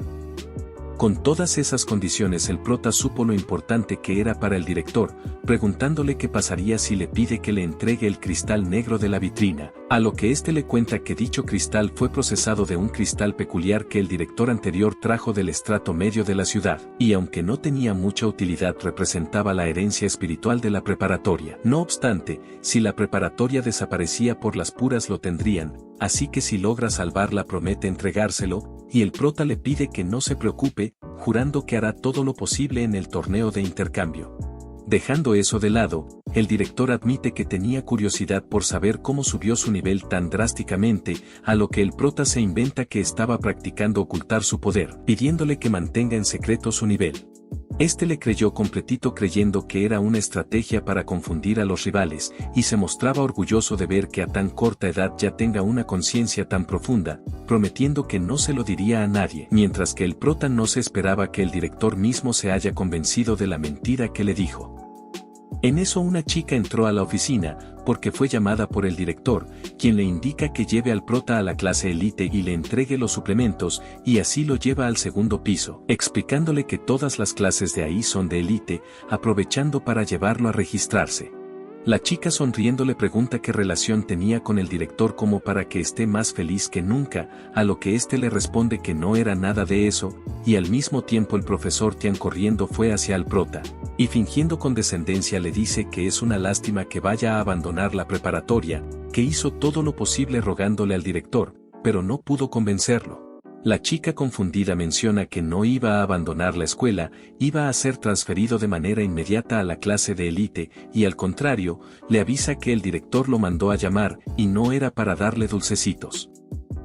Con todas esas condiciones el prota supo lo importante que era para el director, preguntándole qué pasaría si le pide que le entregue el cristal negro de la vitrina, a lo que éste le cuenta que dicho cristal fue procesado de un cristal peculiar que el director anterior trajo del estrato medio de la ciudad, y aunque no tenía mucha utilidad representaba la herencia espiritual de la preparatoria. No obstante, si la preparatoria desaparecía por las puras lo tendrían, así que si logra salvarla promete entregárselo, y el prota le pide que no se preocupe, jurando que hará todo lo posible en el torneo de intercambio. Dejando eso de lado, el director admite que tenía curiosidad por saber cómo subió su nivel tan drásticamente, a lo que el prota se inventa que estaba practicando ocultar su poder, pidiéndole que mantenga en secreto su nivel. Este le creyó completito creyendo que era una estrategia para confundir a los rivales, y se mostraba orgulloso de ver que a tan corta edad ya tenga una conciencia tan profunda, prometiendo que no se lo diría a nadie, mientras que el prota no se esperaba que el director mismo se haya convencido de la mentira que le dijo. En eso una chica entró a la oficina, porque fue llamada por el director, quien le indica que lleve al prota a la clase élite y le entregue los suplementos, y así lo lleva al segundo piso, explicándole que todas las clases de ahí son de élite, aprovechando para llevarlo a registrarse. La chica sonriendo le pregunta qué relación tenía con el director como para que esté más feliz que nunca, a lo que éste le responde que no era nada de eso, y al mismo tiempo el profesor Tian corriendo fue hacia el prota, y fingiendo condescendencia le dice que es una lástima que vaya a abandonar la preparatoria, que hizo todo lo posible rogándole al director, pero no pudo convencerlo. La chica confundida menciona que no iba a abandonar la escuela, iba a ser transferido de manera inmediata a la clase de élite, y al contrario, le avisa que el director lo mandó a llamar, y no era para darle dulcecitos.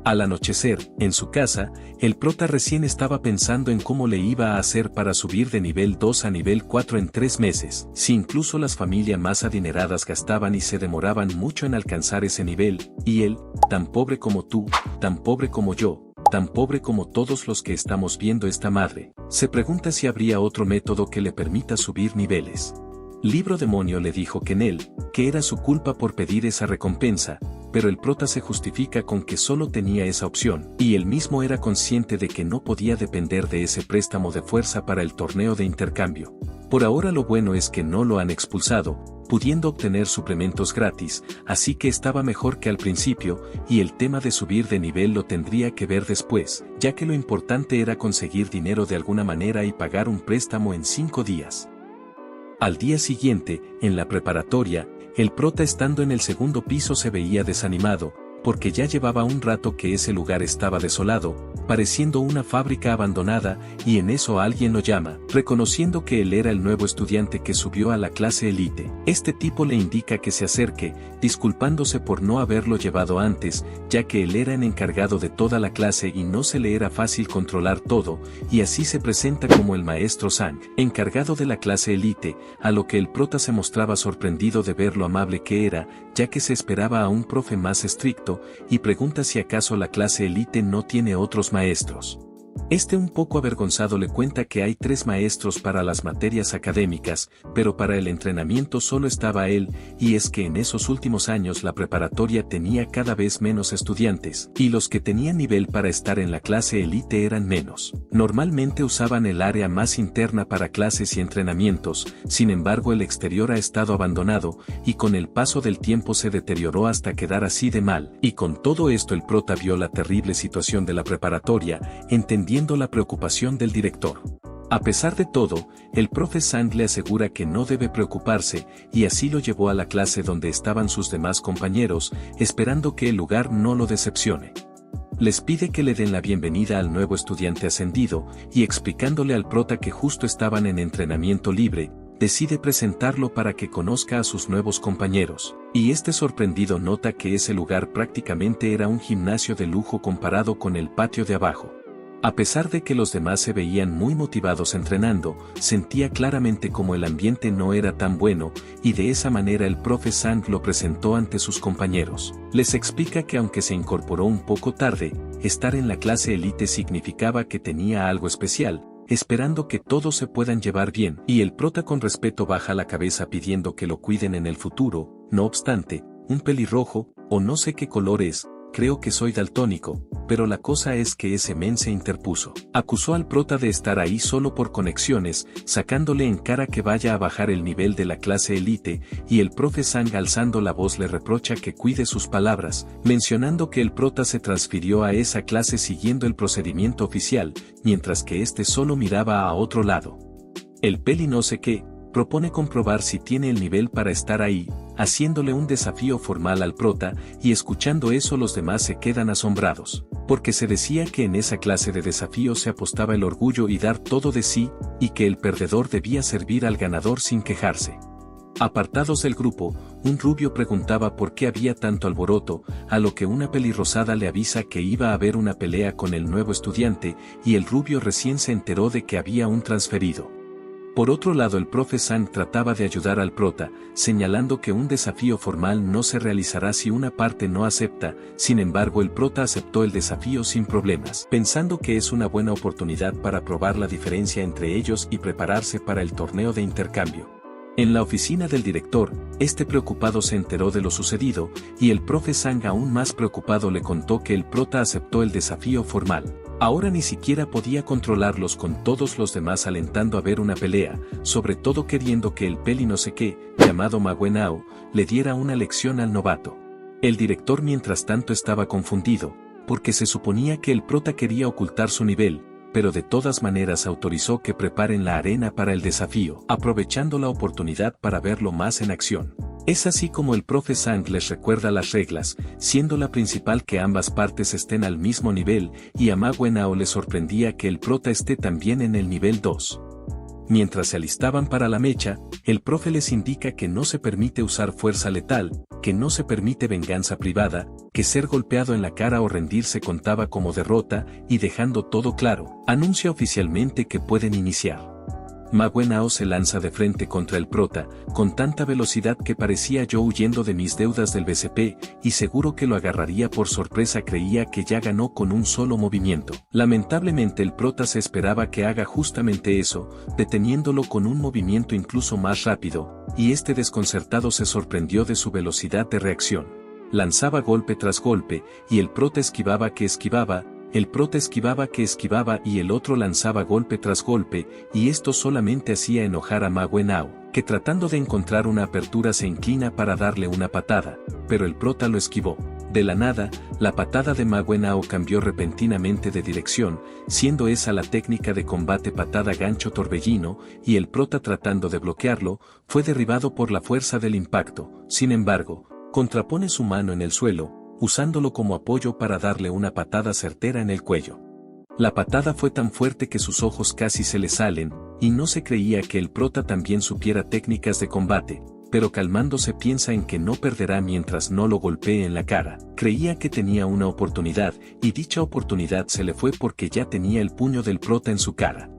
Al anochecer, en su casa, el prota recién estaba pensando en cómo le iba a hacer para subir de nivel 2 a nivel 4 en 3 meses, si incluso las familias más adineradas gastaban y se demoraban mucho en alcanzar ese nivel, y él, tan pobre como tú, tan pobre como yo, tan pobre como todos los que estamos viendo esta madre, se pregunta si habría otro método que le permita subir niveles. Libro Demonio le dijo que en él, que era su culpa por pedir esa recompensa, pero el prota se justifica con que solo tenía esa opción, y él mismo era consciente de que no podía depender de ese préstamo de fuerza para el torneo de intercambio. Por ahora lo bueno es que no lo han expulsado, pudiendo obtener suplementos gratis, así que estaba mejor que al principio, y el tema de subir de nivel lo tendría que ver después, ya que lo importante era conseguir dinero de alguna manera y pagar un préstamo en 5 días. Al día siguiente, en la preparatoria, el prota estando en el segundo piso se veía desanimado, porque ya llevaba un rato que ese lugar estaba desolado, pareciendo una fábrica abandonada, y en eso alguien lo llama, reconociendo que él era el nuevo estudiante que subió a la clase élite. Este tipo le indica que se acerque, disculpándose por no haberlo llevado antes, ya que él era el encargado de toda la clase y no se le era fácil controlar todo, y así se presenta como el maestro Sang, encargado de la clase élite, a lo que el prota se mostraba sorprendido de ver lo amable que era, ya que se esperaba a un profe más estricto, y pregunta si acaso la clase élite no tiene otros maestros. Este un poco avergonzado le cuenta que hay 3 maestros para las materias académicas, pero para el entrenamiento solo estaba él, y es que en esos últimos años la preparatoria tenía cada vez menos estudiantes, y los que tenían nivel para estar en la clase élite eran menos. Normalmente usaban el área más interna para clases y entrenamientos, sin embargo el exterior ha estado abandonado, y con el paso del tiempo se deterioró hasta quedar así de mal, y con todo esto el prota vio la terrible situación de la preparatoria, entendiendo la preocupación del director. A pesar de todo, el profe Sang le asegura que no debe preocuparse, y así lo llevó a la clase donde estaban sus demás compañeros, esperando que el lugar no lo decepcione. Les pide que le den la bienvenida al nuevo estudiante ascendido, y explicándole al prota que justo estaban en entrenamiento libre, decide presentarlo para que conozca a sus nuevos compañeros, y este sorprendido nota que ese lugar prácticamente era un gimnasio de lujo comparado con el patio de abajo. A pesar de que los demás se veían muy motivados entrenando, sentía claramente como el ambiente no era tan bueno, y de esa manera el profe Sang lo presentó ante sus compañeros. Les explica que aunque se incorporó un poco tarde, estar en la clase élite significaba que tenía algo especial, esperando que todos se puedan llevar bien, y el prota con respeto baja la cabeza pidiendo que lo cuiden en el futuro. No obstante, un pelirrojo, o no sé qué color es, creo que soy daltónico, pero la cosa es que ese men se interpuso. Acusó al prota de estar ahí solo por conexiones, sacándole en cara que vaya a bajar el nivel de la clase élite, y el profe Sang alzando la voz le reprocha que cuide sus palabras, mencionando que el prota se transfirió a esa clase siguiendo el procedimiento oficial, mientras que este solo miraba a otro lado. El peli no sé qué, propone comprobar si tiene el nivel para estar ahí, haciéndole un desafío formal al prota, y escuchando eso los demás se quedan asombrados, porque se decía que en esa clase de desafíos se apostaba el orgullo y dar todo de sí, y que el perdedor debía servir al ganador sin quejarse. Apartados del grupo, un rubio preguntaba por qué había tanto alboroto, a lo que una pelirrosada le avisa que iba a haber una pelea con el nuevo estudiante, y el rubio recién se enteró de que había un transferido. Por otro lado el profe Sang trataba de ayudar al prota, señalando que un desafío formal no se realizará si una parte no acepta, sin embargo el prota aceptó el desafío sin problemas, pensando que es una buena oportunidad para probar la diferencia entre ellos y prepararse para el torneo de intercambio. En la oficina del director, este preocupado se enteró de lo sucedido, y el profe Sang aún más preocupado le contó que el prota aceptó el desafío formal. Ahora ni siquiera podía controlarlos con todos los demás alentando a ver una pelea, sobre todo queriendo que el peli no sé qué, llamado Ma Wenao, le diera una lección al novato. El director mientras tanto estaba confundido, porque se suponía que el prota quería ocultar su nivel, pero de todas maneras autorizó que preparen la arena para el desafío, aprovechando la oportunidad para verlo más en acción. Es así como el profe Sang les recuerda las reglas, siendo la principal que ambas partes estén al mismo nivel, y a Ma Wenao le sorprendía que el prota esté también en el nivel 2. Mientras se alistaban para la mecha, el profe les indica que no se permite usar fuerza letal, que no se permite venganza privada, que ser golpeado en la cara o rendirse contaba como derrota, y dejando todo claro, anuncia oficialmente que pueden iniciar. Ma Wenao se lanza de frente contra el prota, con tanta velocidad que parecía yo huyendo de mis deudas del BCP, y seguro que lo agarraría por sorpresa creía que ya ganó con un solo movimiento. Lamentablemente el prota se esperaba que haga justamente eso, deteniéndolo con un movimiento incluso más rápido, y este desconcertado se sorprendió de su velocidad de reacción. Lanzaba golpe tras golpe, y el prota esquivaba que esquivaba, el prota esquivaba que esquivaba y el otro lanzaba golpe tras golpe, y esto solamente hacía enojar a Ma Wenao, que tratando de encontrar una apertura se inclina para darle una patada, pero el prota lo esquivó. De la nada, la patada de Ma Wenao cambió repentinamente de dirección, siendo esa la técnica de combate patada gancho torbellino, y el prota tratando de bloquearlo, fue derribado por la fuerza del impacto. Sin embargo, contrapone su mano en el suelo, usándolo como apoyo para darle una patada certera en el cuello. La patada fue tan fuerte que sus ojos casi se le salen, y no se creía que el prota también supiera técnicas de combate, pero calmándose piensa en que no perderá mientras no lo golpee en la cara. Creía que tenía una oportunidad, y dicha oportunidad se le fue porque ya tenía el puño del prota en su cara.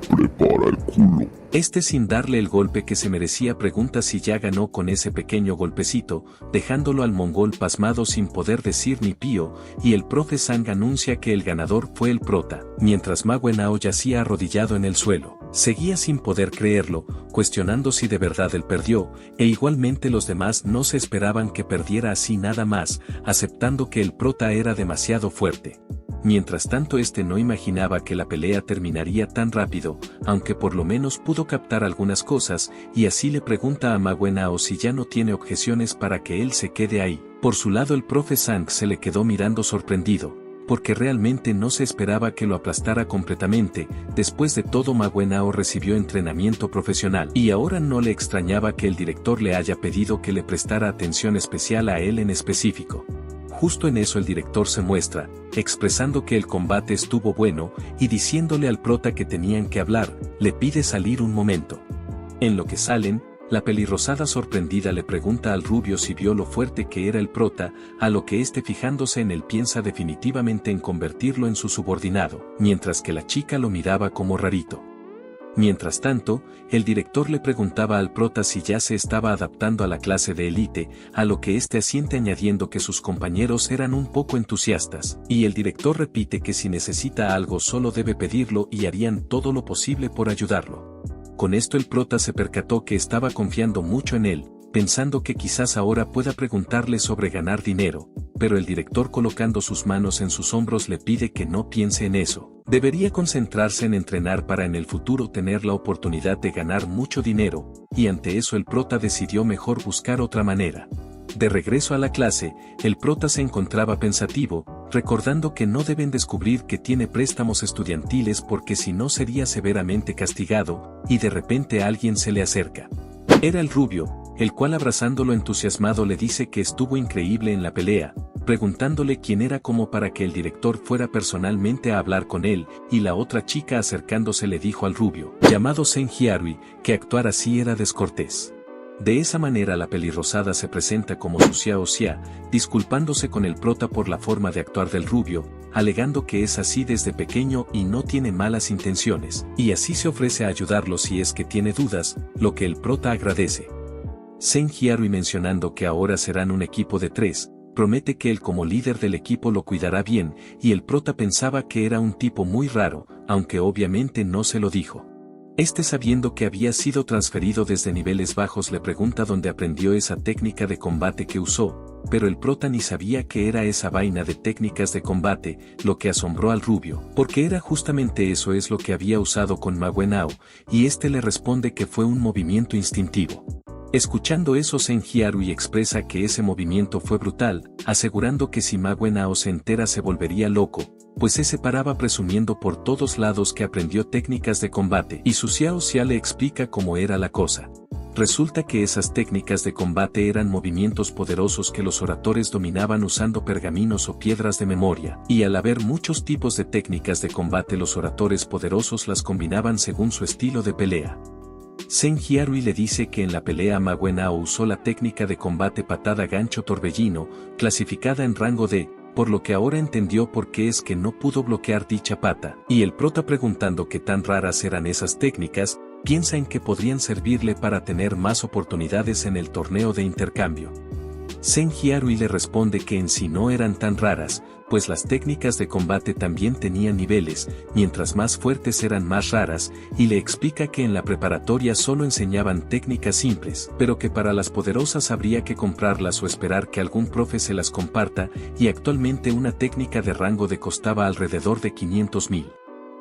Prepara el culo. Este sin darle el golpe que se merecía pregunta si ya ganó con ese pequeño golpecito, dejándolo al mongol pasmado sin poder decir ni pío, y el profe Sang anuncia que el ganador fue el prota, mientras Ma Wenao yacía arrodillado en el suelo. Seguía sin poder creerlo, cuestionando si de verdad él perdió, e igualmente los demás no se esperaban que perdiera así nada más, aceptando que el prota era demasiado fuerte. Mientras tanto este no imaginaba que la pelea terminaría tan rápido, aunque por lo menos pudo captar algunas cosas, y así le pregunta a Ma Wenao si ya no tiene objeciones para que él se quede ahí. Por su lado el profe Sang se le quedó mirando sorprendido, porque realmente no se esperaba que lo aplastara completamente. Después de todo Ma Wenao recibió entrenamiento profesional, y ahora no le extrañaba que el director le haya pedido que le prestara atención especial a él en específico. Justo en eso el director se muestra, expresando que el combate estuvo bueno, y diciéndole al prota que tenían que hablar, le pide salir un momento. En lo que salen, la pelirrosada sorprendida le pregunta al rubio si vio lo fuerte que era el prota, a lo que éste fijándose en él piensa definitivamente en convertirlo en su subordinado, mientras que la chica lo miraba como rarito. Mientras tanto, el director le preguntaba al prota si ya se estaba adaptando a la clase de élite, a lo que éste asiente añadiendo que sus compañeros eran un poco entusiastas, y el director repite que si necesita algo solo debe pedirlo y harían todo lo posible por ayudarlo. Con esto el prota se percató que estaba confiando mucho en él, pensando que quizás ahora pueda preguntarle sobre ganar dinero, pero el director colocando sus manos en sus hombros le pide que no piense en eso. Debería concentrarse en entrenar para en el futuro tener la oportunidad de ganar mucho dinero, y ante eso el prota decidió mejor buscar otra manera. De regreso a la clase, el prota se encontraba pensativo, recordando que no deben descubrir que tiene préstamos estudiantiles porque si no sería severamente castigado, y de repente alguien se le acerca. Era el rubio, el cual abrazándolo entusiasmado le dice que estuvo increíble en la pelea, preguntándole quién era como para que el director fuera personalmente a hablar con él, y la otra chica acercándose le dijo al rubio, llamado Senhiarui, que actuar así era descortés. De esa manera la pelirrosada se presenta como su Xiao Xia, disculpándose con el prota por la forma de actuar del rubio, alegando que es así desde pequeño y no tiene malas intenciones, y así se ofrece a ayudarlo si es que tiene dudas, lo que el prota agradece. Senhiarui mencionando que ahora serán un equipo de 3, promete que él como líder del equipo lo cuidará bien, y el prota pensaba que era un tipo muy raro, aunque obviamente no se lo dijo. Este sabiendo que había sido transferido desde niveles bajos le pregunta dónde aprendió esa técnica de combate que usó, pero el prota ni sabía que era esa vaina de técnicas de combate, lo que asombró al rubio, porque era justamente eso es lo que había usado con Ma Wenao, y este le responde que fue un movimiento instintivo. Escuchando eso Senhiarui expresa que ese movimiento fue brutal, asegurando que si Ma Wenao se entera se volvería loco, pues se paraba presumiendo por todos lados que aprendió técnicas de combate y su Xiao Xia le explica cómo era la cosa. Resulta que esas técnicas de combate eran movimientos poderosos que los oradores dominaban usando pergaminos o piedras de memoria, y al haber muchos tipos de técnicas de combate los oradores poderosos las combinaban según su estilo de pelea. Senhiarui le dice que en la pelea Ma Wenao usó la técnica de combate patada gancho torbellino, clasificada en rango D, por lo que ahora entendió por qué es que no pudo bloquear dicha pata, y el prota preguntando qué tan raras eran esas técnicas, piensa en que podrían servirle para tener más oportunidades en el torneo de intercambio. Senhiarui le responde que en sí no eran tan raras, pues las técnicas de combate también tenían niveles, mientras más fuertes eran más raras, y le explica que en la preparatoria solo enseñaban técnicas simples, pero que para las poderosas habría que comprarlas o esperar que algún profe se las comparta, y actualmente una técnica de rango D costaba alrededor de 500,000.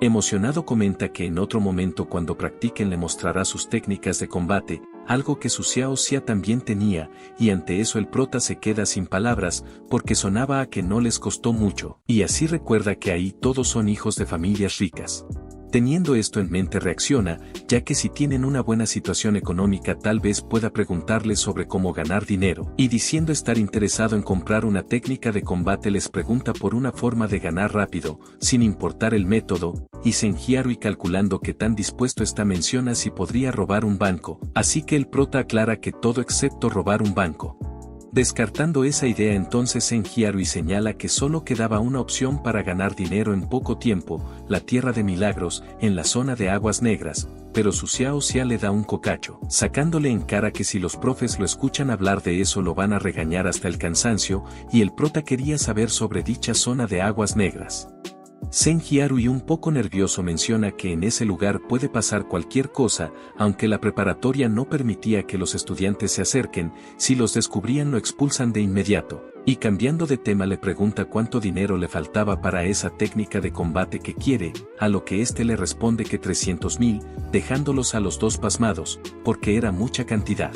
Emocionado comenta que en otro momento cuando practiquen le mostrará sus técnicas de combate, algo que su Xiao Xia también tenía, y ante eso el prota se queda sin palabras, porque sonaba a que no les costó mucho, y así recuerda que ahí todos son hijos de familias ricas. Teniendo esto en mente reacciona, ya que si tienen una buena situación económica tal vez pueda preguntarles sobre cómo ganar dinero, y diciendo estar interesado en comprar una técnica de combate les pregunta por una forma de ganar rápido, sin importar el método, y Senhiarui calculando que tan dispuesto está menciona si podría robar un banco, así que el prota aclara que todo excepto robar un banco. Descartando esa idea entonces Senhiarui señala que solo quedaba una opción para ganar dinero en poco tiempo, la Tierra de Milagros, en la zona de Aguas Negras, pero su Xiao Xia le da un cocacho, sacándole en cara que si los profes lo escuchan hablar de eso lo van a regañar hasta el cansancio, y el prota quería saber sobre dicha zona de Aguas Negras. Senhiarui un poco nervioso menciona que en ese lugar puede pasar cualquier cosa, aunque la preparatoria no permitía que los estudiantes se acerquen, si los descubrían lo expulsan de inmediato, y cambiando de tema le pregunta cuánto dinero le faltaba para esa técnica de combate que quiere, a lo que éste le responde que 300,000, dejándolos a los dos pasmados, porque era mucha cantidad.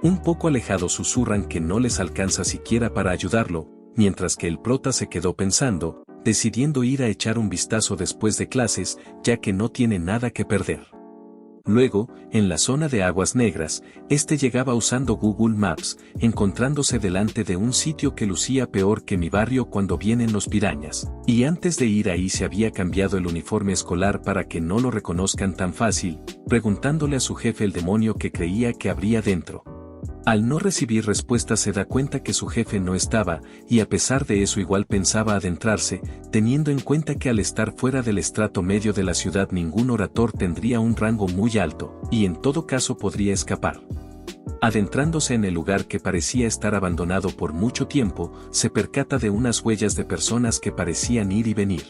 Un poco alejados susurran que no les alcanza siquiera para ayudarlo, mientras que el prota se quedó pensando, decidiendo ir a echar un vistazo después de clases, ya que no tiene nada que perder. Luego, en la zona de Aguas Negras, llegaba usando Google Maps, encontrándose delante de un sitio que lucía peor que mi barrio cuando vienen los pirañas. Y antes de ir ahí se había cambiado el uniforme escolar para que no lo reconozcan tan fácil, preguntándole a su jefe el demonio que creía que habría dentro. Al no recibir respuesta se da cuenta que su jefe no estaba, y a pesar de eso igual pensaba adentrarse, teniendo en cuenta que al estar fuera del estrato medio de la ciudad ningún orator tendría un rango muy alto, y en todo caso podría escapar. Adentrándose en el lugar que parecía estar abandonado por mucho tiempo, se percata de unas huellas de personas que parecían ir y venir.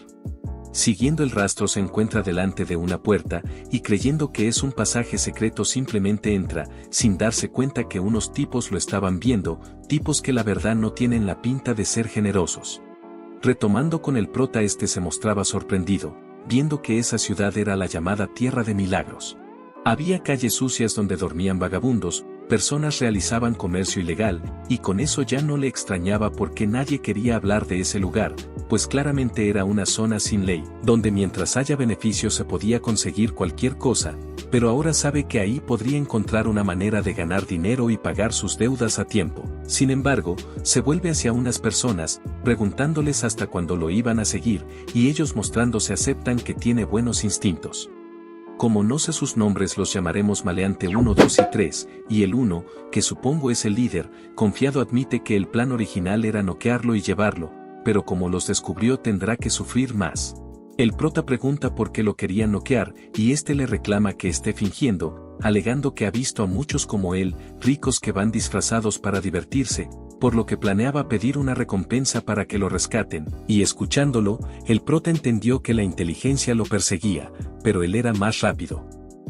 Siguiendo el rastro se encuentra delante de una puerta, y creyendo que es un pasaje secreto simplemente entra, sin darse cuenta que unos tipos lo estaban viendo, tipos que la verdad no tienen la pinta de ser generosos. Retomando con el prota se mostraba sorprendido, viendo que esa ciudad era la llamada Tierra de Milagros. Había calles sucias donde dormían vagabundos, personas realizaban comercio ilegal, y con eso ya no le extrañaba porque nadie quería hablar de ese lugar, pues claramente era una zona sin ley, donde mientras haya beneficios se podía conseguir cualquier cosa, pero ahora sabe que ahí podría encontrar una manera de ganar dinero y pagar sus deudas a tiempo. Sin embargo, se vuelve hacia unas personas, preguntándoles hasta cuándo lo iban a seguir, y ellos mostrándose aceptan que tiene buenos instintos. Como no sé sus nombres los llamaremos Maleante 1, 2 y 3, y el 1, que supongo es el líder, confiado admite que el plan original era noquearlo y llevarlo, pero como los descubrió tendrá que sufrir más. El prota pregunta por qué lo querían noquear, y le reclama que esté fingiendo, alegando que ha visto a muchos como él, ricos que van disfrazados para divertirse, por lo que planeaba pedir una recompensa para que lo rescaten, y escuchándolo, el prota entendió que la inteligencia lo perseguía, pero él era más rápido.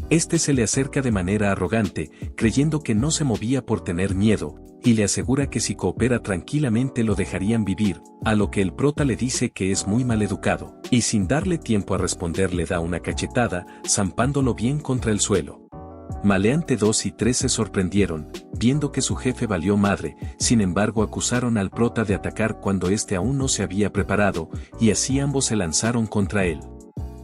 Se le acerca de manera arrogante, creyendo que no se movía por tener miedo, y le asegura que si coopera tranquilamente lo dejarían vivir, a lo que el prota le dice que es muy maleducado, y sin darle tiempo a responder le da una cachetada, zampándolo bien contra el suelo. Maleante 2 y 3 se sorprendieron, viendo que su jefe valió madre, sin embargo acusaron al prota de atacar cuando aún no se había preparado, y así ambos se lanzaron contra él.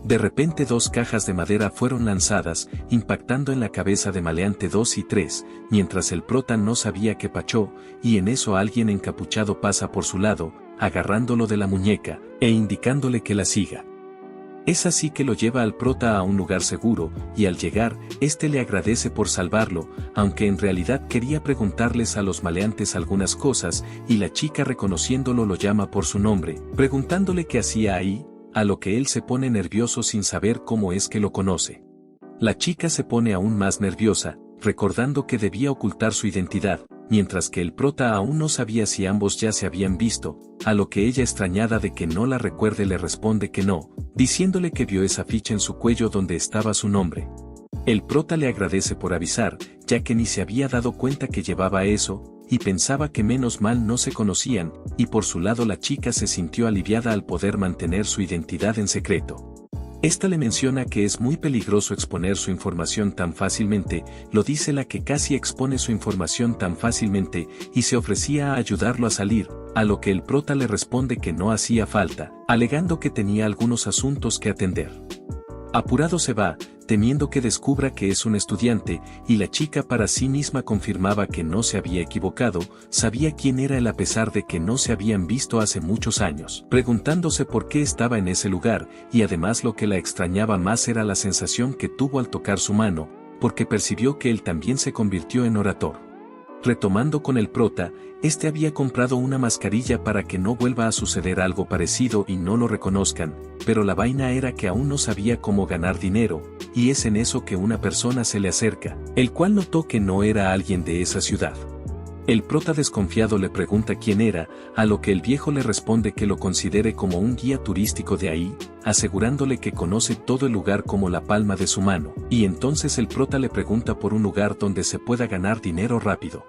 De repente 2 cajas de madera fueron lanzadas, impactando en la cabeza de Maleante 2 y 3, mientras el prota no sabía qué pachó, y en eso alguien encapuchado pasa por su lado, agarrándolo de la muñeca, indicándole que la siga. Es así que lo lleva al prota a un lugar seguro, y al llegar, le agradece por salvarlo, aunque en realidad quería preguntarles a los maleantes algunas cosas, y la chica reconociéndolo lo llama por su nombre, preguntándole qué hacía ahí, a lo que él se pone nervioso sin saber cómo es que lo conoce. La chica se pone aún más nerviosa, recordando que debía ocultar su identidad, mientras que el prota aún no sabía si ambos ya se habían visto, a lo que ella extrañada de que no la recuerde le responde que no, diciéndole que vio esa ficha en su cuello donde estaba su nombre. El prota le agradece por avisar, ya que ni se había dado cuenta que llevaba eso, y pensaba que menos mal no se conocían, y por su lado la chica se sintió aliviada al poder mantener su identidad en secreto. Le menciona que es muy peligroso exponer su información tan fácilmente, lo dice la que casi expone su información tan fácilmente, y se ofrecía a ayudarlo a salir, a lo que el prota le responde que no hacía falta, alegando que tenía algunos asuntos que atender. Apurado se va, temiendo que descubra que es un estudiante, y la chica para sí misma confirmaba que no se había equivocado, sabía quién era él a pesar de que no se habían visto hace muchos años, preguntándose por qué estaba en ese lugar, y además lo que la extrañaba más era la sensación que tuvo al tocar su mano, porque percibió que él también se convirtió en orator. Retomando con el prota, había comprado una mascarilla para que no vuelva a suceder algo parecido y no lo reconozcan, pero la vaina era que aún no sabía cómo ganar dinero, y es en eso que una persona se le acerca, el cual notó que no era alguien de esa ciudad. El prota desconfiado le pregunta quién era, a lo que el viejo le responde que lo considere como un guía turístico de ahí, asegurándole que conoce todo el lugar como la palma de su mano, y entonces el prota le pregunta por un lugar donde se pueda ganar dinero rápido.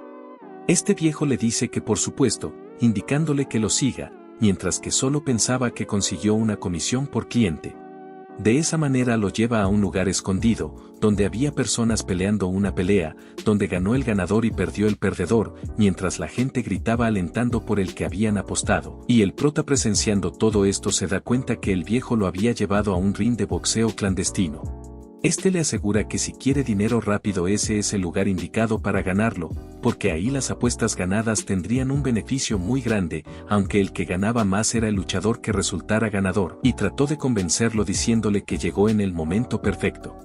Viejo le dice que por supuesto, indicándole que lo siga, mientras que solo pensaba que consiguió una comisión por cliente. De esa manera lo lleva a un lugar escondido, donde había personas peleando una pelea, donde ganó el ganador y perdió el perdedor, mientras la gente gritaba alentando por el que habían apostado, y el prota presenciando todo esto se da cuenta que el viejo lo había llevado a un ring de boxeo clandestino. Este le asegura que si quiere dinero rápido ese es el lugar indicado para ganarlo, porque ahí las apuestas ganadas tendrían un beneficio muy grande, aunque el que ganaba más era el luchador que resultara ganador, y trató de convencerlo diciéndole que llegó en el momento perfecto.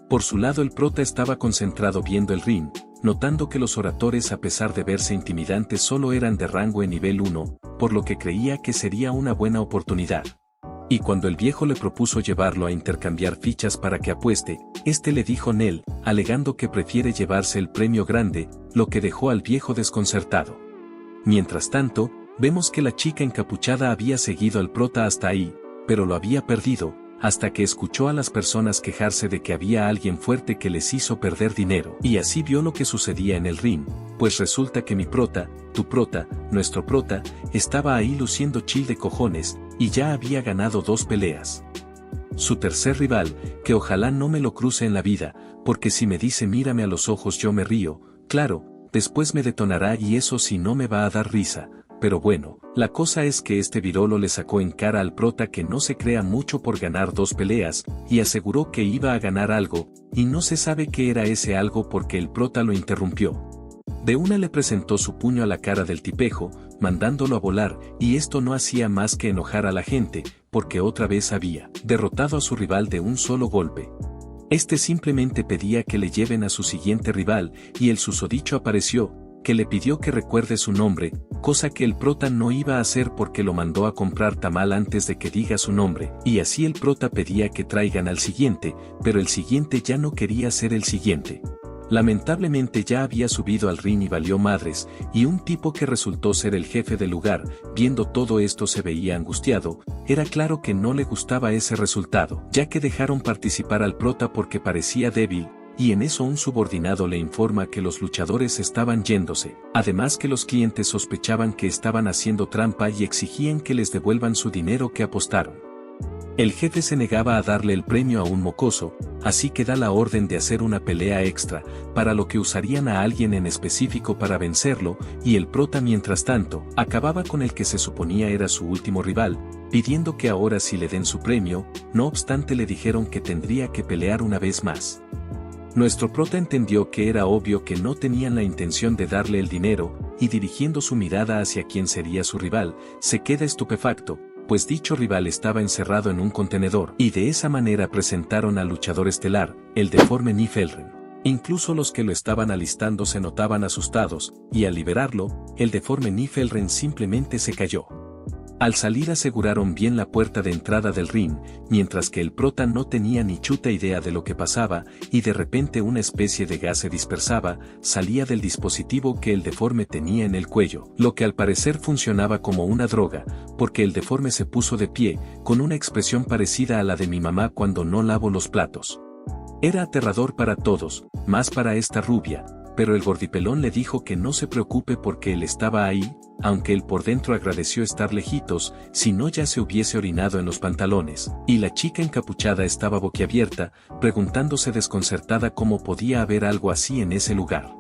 Por su lado el prota estaba concentrado viendo el ring, notando que los oradores a pesar de verse intimidantes solo eran de rango en nivel 1, por lo que creía que sería una buena oportunidad. Y cuando el viejo le propuso llevarlo a intercambiar fichas para que apueste, este le dijo Nel, alegando que prefiere llevarse el premio grande, lo que dejó al viejo desconcertado. Mientras tanto, vemos que la chica encapuchada había seguido al prota hasta ahí, pero lo había perdido, hasta que escuchó a las personas quejarse de que había alguien fuerte que les hizo perder dinero. Y así vio lo que sucedía en el ring, pues resulta que mi prota, tu prota, nuestro prota, estaba ahí luciendo chill de cojones, y ya había ganado 2 peleas. Su tercer rival, que ojalá no me lo cruce en la vida, porque si me dice mírame a los ojos yo me río, claro, después me detonará y eso sí no me va a dar risa. Pero bueno, la cosa es que este virolo le sacó en cara al prota que no se crea mucho por ganar 2 peleas, y aseguró que iba a ganar algo, y no se sabe qué era ese algo porque el prota lo interrumpió. De una le presentó su puño a la cara del tipejo, mandándolo a volar, y esto no hacía más que enojar a la gente, porque otra vez había derrotado a su rival de un solo golpe. Este simplemente pedía que le lleven a su siguiente rival, y el susodicho apareció, que le pidió que recuerde su nombre, cosa que el prota no iba a hacer porque lo mandó a comprar tamal antes de que diga su nombre, y así el prota pedía que traigan al siguiente, pero el siguiente ya no quería ser el siguiente. Lamentablemente ya había subido al ring y valió madres, y un tipo que resultó ser el jefe del lugar, viendo todo esto se veía angustiado, era claro que no le gustaba ese resultado, ya que dejaron participar al prota porque parecía débil, y en eso un subordinado le informa que los luchadores estaban yéndose, además que los clientes sospechaban que estaban haciendo trampa y exigían que les devuelvan su dinero que apostaron. El jefe se negaba a darle el premio a un mocoso, así que da la orden de hacer una pelea extra, para lo que usarían a alguien en específico para vencerlo, y el prota mientras tanto, acababa con el que se suponía era su último rival, pidiendo que ahora sí le den su premio, no obstante le dijeron que tendría que pelear una vez más. Nuestro prota entendió que era obvio que no tenían la intención de darle el dinero, y dirigiendo su mirada hacia quien sería su rival, se queda estupefacto, pues dicho rival estaba encerrado en un contenedor, y de esa manera presentaron al luchador estelar, el deforme Niflheim. Incluso los que lo estaban alistando se notaban asustados, y al liberarlo, el deforme Niflheim simplemente se cayó. Al salir aseguraron bien la puerta de entrada del ring, mientras que el prota no tenía ni chuta idea de lo que pasaba, y de repente una especie de gas se dispersaba, salía del dispositivo que el deforme tenía en el cuello, lo que al parecer funcionaba como una droga, porque el deforme se puso de pie, con una expresión parecida a la de mi mamá cuando no lavo los platos. Era aterrador para todos, más para esta rubia, pero el gordipelón le dijo que no se preocupe porque él estaba ahí, aunque él por dentro agradeció estar lejitos, si no ya se hubiese orinado en los pantalones, y la chica encapuchada estaba boquiabierta, preguntándose desconcertada cómo podía haber algo así en ese lugar.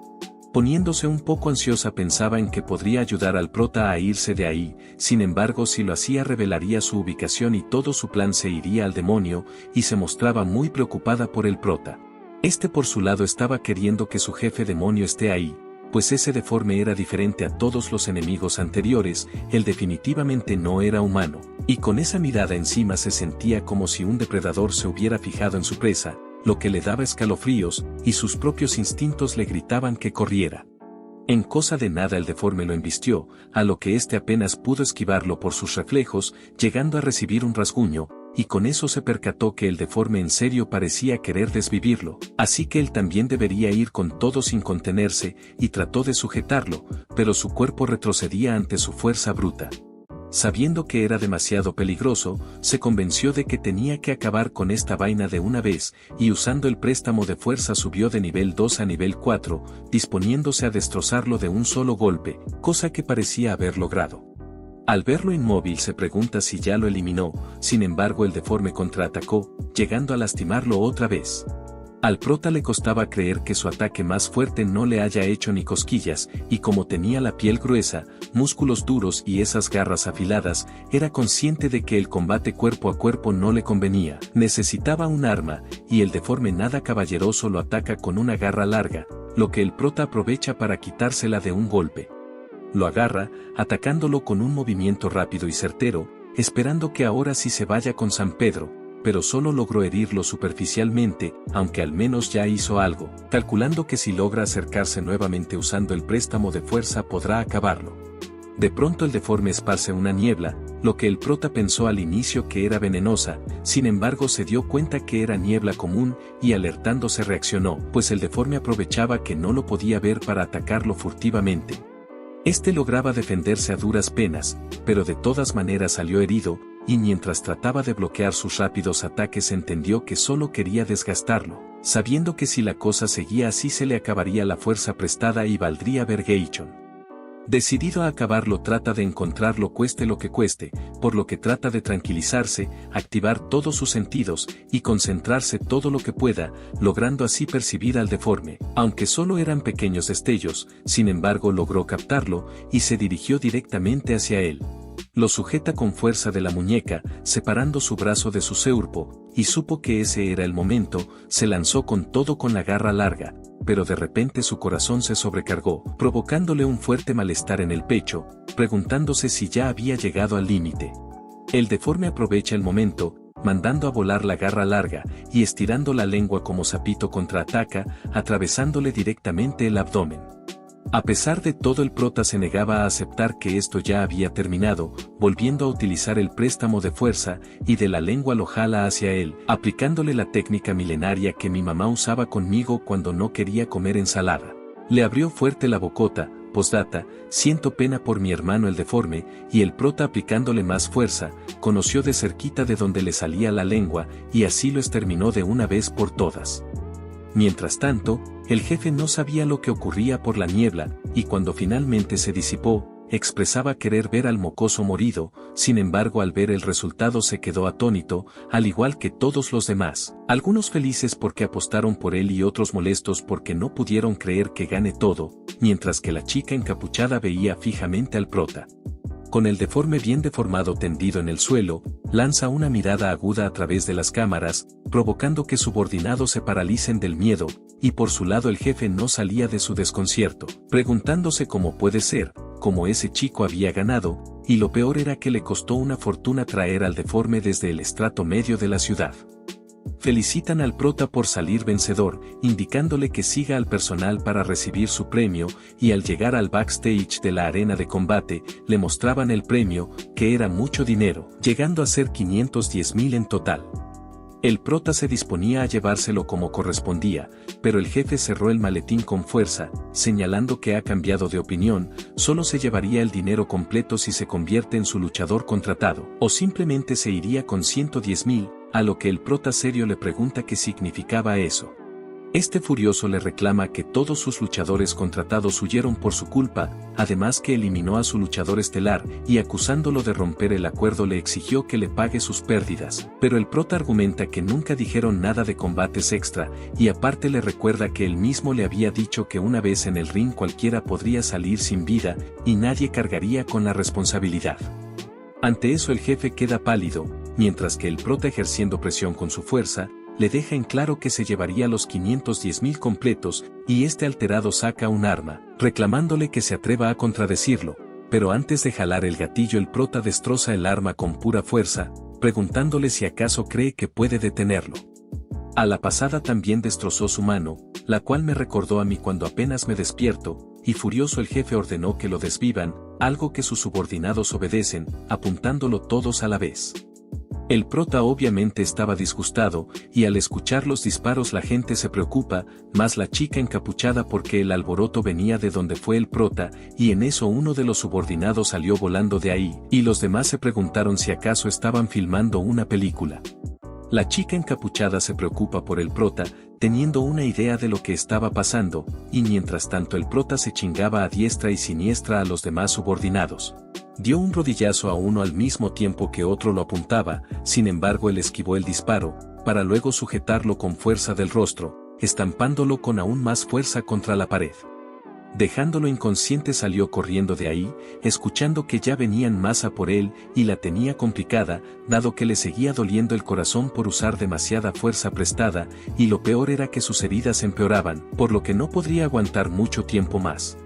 Poniéndose un poco ansiosa pensaba en que podría ayudar al prota a irse de ahí, sin embargo si lo hacía revelaría su ubicación y todo su plan se iría al demonio, y se mostraba muy preocupada por el prota. Este por su lado estaba queriendo que su jefe demonio esté ahí, pues ese deforme era diferente a todos los enemigos anteriores, él definitivamente no era humano, y con esa mirada encima se sentía como si un depredador se hubiera fijado en su presa, lo que le daba escalofríos, y sus propios instintos le gritaban que corriera. En cosa de nada el deforme lo embistió, a lo que éste apenas pudo esquivarlo por sus reflejos, llegando a recibir un rasguño, y con eso se percató que el deforme en serio parecía querer desvivirlo, así que él también debería ir con todo sin contenerse, y trató de sujetarlo, pero su cuerpo retrocedía ante su fuerza bruta. Sabiendo que era demasiado peligroso, se convenció de que tenía que acabar con esta vaina de una vez, y usando el préstamo de fuerza subió de nivel 2 a nivel 4, disponiéndose a destrozarlo de un solo golpe, cosa que parecía haber logrado. Al verlo inmóvil se pregunta si ya lo eliminó, sin embargo el deforme contraatacó, llegando a lastimarlo otra vez. Al prota le costaba creer que su ataque más fuerte no le haya hecho ni cosquillas, y como tenía la piel gruesa, músculos duros y esas garras afiladas, era consciente de que el combate cuerpo a cuerpo no le convenía. Necesitaba un arma, y el deforme nada caballeroso lo ataca con una garra larga, lo que el prota aprovecha para quitársela de un golpe. Lo agarra, atacándolo con un movimiento rápido y certero, esperando que ahora sí se vaya con San Pedro, pero solo logró herirlo superficialmente, aunque al menos ya hizo algo, calculando que si logra acercarse nuevamente usando el préstamo de fuerza podrá acabarlo. De pronto el deforme esparce una niebla, lo que el prota pensó al inicio que era venenosa, sin embargo se dio cuenta que era niebla común y alertándose reaccionó, pues el deforme aprovechaba que no lo podía ver para atacarlo furtivamente. Este lograba defenderse a duras penas, pero de todas maneras salió herido, y mientras trataba de bloquear sus rápidos ataques entendió que solo quería desgastarlo, sabiendo que si la cosa seguía así se le acabaría la fuerza prestada y valdría Vergation. Decidido a acabarlo trata de encontrarlo cueste lo que cueste, por lo que trata de tranquilizarse, activar todos sus sentidos, y concentrarse todo lo que pueda, logrando así percibir al deforme, aunque solo eran pequeños destellos, sin embargo logró captarlo, y se dirigió directamente hacia él. Lo sujeta con fuerza de la muñeca, separando su brazo de su ceurpo, y supo que ese era el momento, se lanzó con todo con la garra larga, pero de repente su corazón se sobrecargó, provocándole un fuerte malestar en el pecho, preguntándose si ya había llegado al límite. El deforme aprovecha el momento, mandando a volar la garra larga, y estirando la lengua como sapito contraataca, atravesándole directamente el abdomen. A pesar de todo el prota se negaba a aceptar que esto ya había terminado, volviendo a utilizar el préstamo de fuerza, y de la lengua lo jala hacia él, aplicándole la técnica milenaria que mi mamá usaba conmigo cuando no quería comer ensalada. Le abrió fuerte la bocota, postdata, siento pena por mi hermano el deforme, y el prota aplicándole más fuerza, conoció de cerquita de donde le salía la lengua, y así lo exterminó de una vez por todas. Mientras tanto, el jefe no sabía lo que ocurría por la niebla, y cuando finalmente se disipó, expresaba querer ver al mocoso morido, sin embargo al ver el resultado se quedó atónito, al igual que todos los demás, algunos felices porque apostaron por él y otros molestos porque no pudieron creer que gane todo, mientras que la chica encapuchada veía fijamente al prota. Con el deforme bien deformado tendido en el suelo, lanza una mirada aguda a través de las cámaras, provocando que subordinados se paralicen del miedo, y por su lado el jefe no salía de su desconcierto, preguntándose cómo puede ser, cómo ese chico había ganado, y lo peor era que le costó una fortuna traer al deforme desde el estrato medio de la ciudad. Felicitan al prota por salir vencedor, indicándole que siga al personal para recibir su premio, y al llegar al backstage de la arena de combate, le mostraban el premio, que era mucho dinero, llegando a ser 510,000 en total. El prota se disponía a llevárselo como correspondía, pero el jefe cerró el maletín con fuerza, señalando que ha cambiado de opinión, solo se llevaría el dinero completo si se convierte en su luchador contratado, o simplemente se iría con 110,000, a lo que el prota serio le pregunta qué significaba eso. Este furioso le reclama que todos sus luchadores contratados huyeron por su culpa, además que eliminó a su luchador estelar, y acusándolo de romper el acuerdo le exigió que le pague sus pérdidas, pero el prota argumenta que nunca dijeron nada de combates extra, y aparte le recuerda que él mismo le había dicho que una vez en el ring cualquiera podría salir sin vida, y nadie cargaría con la responsabilidad. Ante eso el jefe queda pálido, mientras que el prota ejerciendo presión con su fuerza, le deja en claro que se llevaría los 510,000 completos, y este alterado saca un arma, reclamándole que se atreva a contradecirlo, pero antes de jalar el gatillo el prota destroza el arma con pura fuerza, preguntándole si acaso cree que puede detenerlo. A la pasada también destrozó su mano, la cual me recordó a mí cuando apenas me despierto, y furioso el jefe ordenó que lo desvivan, algo que sus subordinados obedecen, apuntándolo todos a la vez. El prota obviamente estaba disgustado, y al escuchar los disparos la gente se preocupa, más la chica encapuchada porque el alboroto venía de donde fue el prota, y en eso uno de los subordinados salió volando de ahí, y los demás se preguntaron si acaso estaban filmando una película. La chica encapuchada se preocupa por el prota, teniendo una idea de lo que estaba pasando, y mientras tanto el prota se chingaba a diestra y siniestra a los demás subordinados. Dio un rodillazo a uno al mismo tiempo que otro lo apuntaba, sin embargo él esquivó el disparo, para luego sujetarlo con fuerza del rostro, estampándolo con aún más fuerza contra la pared. Dejándolo inconsciente salió corriendo de ahí, escuchando que ya venían más a por él y la tenía complicada, dado que le seguía doliendo el corazón por usar demasiada fuerza prestada, y lo peor era que sus heridas empeoraban, por lo que no podría aguantar mucho tiempo más.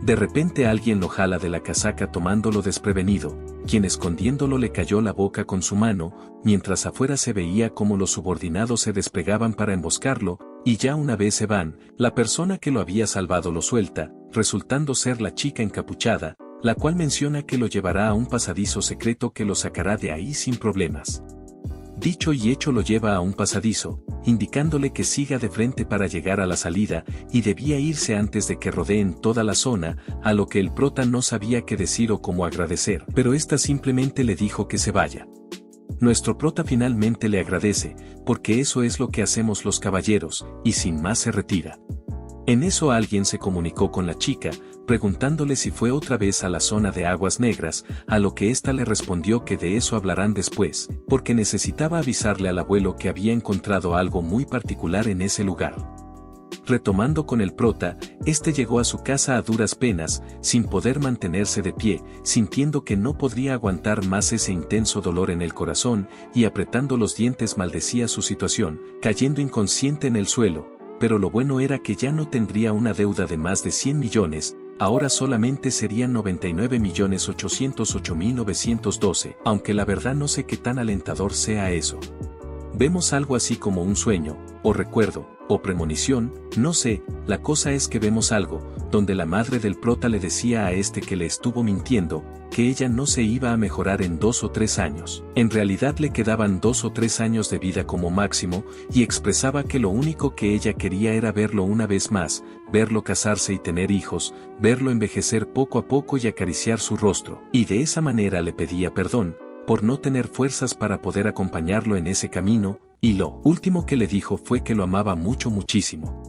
De repente alguien lo jala de la casaca tomándolo desprevenido, quien escondiéndolo le cayó la boca con su mano, mientras afuera se veía como los subordinados se desplegaban para emboscarlo, y ya una vez se van, la persona que lo había salvado lo suelta, resultando ser la chica encapuchada, la cual menciona que lo llevará a un pasadizo secreto que lo sacará de ahí sin problemas. Dicho y hecho lo lleva a un pasadizo, indicándole que siga de frente para llegar a la salida, y debía irse antes de que rodeen toda la zona, a lo que el prota no sabía qué decir o cómo agradecer, pero esta simplemente le dijo que se vaya. Nuestro prota finalmente le agradece, porque eso es lo que hacemos los caballeros, y sin más se retira. En eso alguien se comunicó con la chica, preguntándole si fue otra vez a la zona de aguas negras, a lo que ésta le respondió que de eso hablarán después, porque necesitaba avisarle al abuelo que había encontrado algo muy particular en ese lugar. Retomando con el prota, este llegó a su casa a duras penas, sin poder mantenerse de pie, sintiendo que no podría aguantar más ese intenso dolor en el corazón, y apretando los dientes maldecía su situación, cayendo inconsciente en el suelo, pero lo bueno era que ya no tendría una deuda de más de 100 millones, ahora solamente serían 99.808.912, aunque la verdad no sé qué tan alentador sea eso. Vemos algo así como un sueño, o recuerdo, o premonición, no sé, la cosa es que vemos algo, donde la madre del prota le decía a este que le estuvo mintiendo, que ella no se iba a mejorar en 2 o 3 años. En realidad le quedaban 2 o 3 años de vida como máximo, y expresaba que lo único que ella quería era verlo una vez más, verlo casarse y tener hijos, verlo envejecer poco a poco y acariciar su rostro, y de esa manera le pedía perdón, por no tener fuerzas para poder acompañarlo en ese camino, y lo último que le dijo fue que lo amaba muchísimo.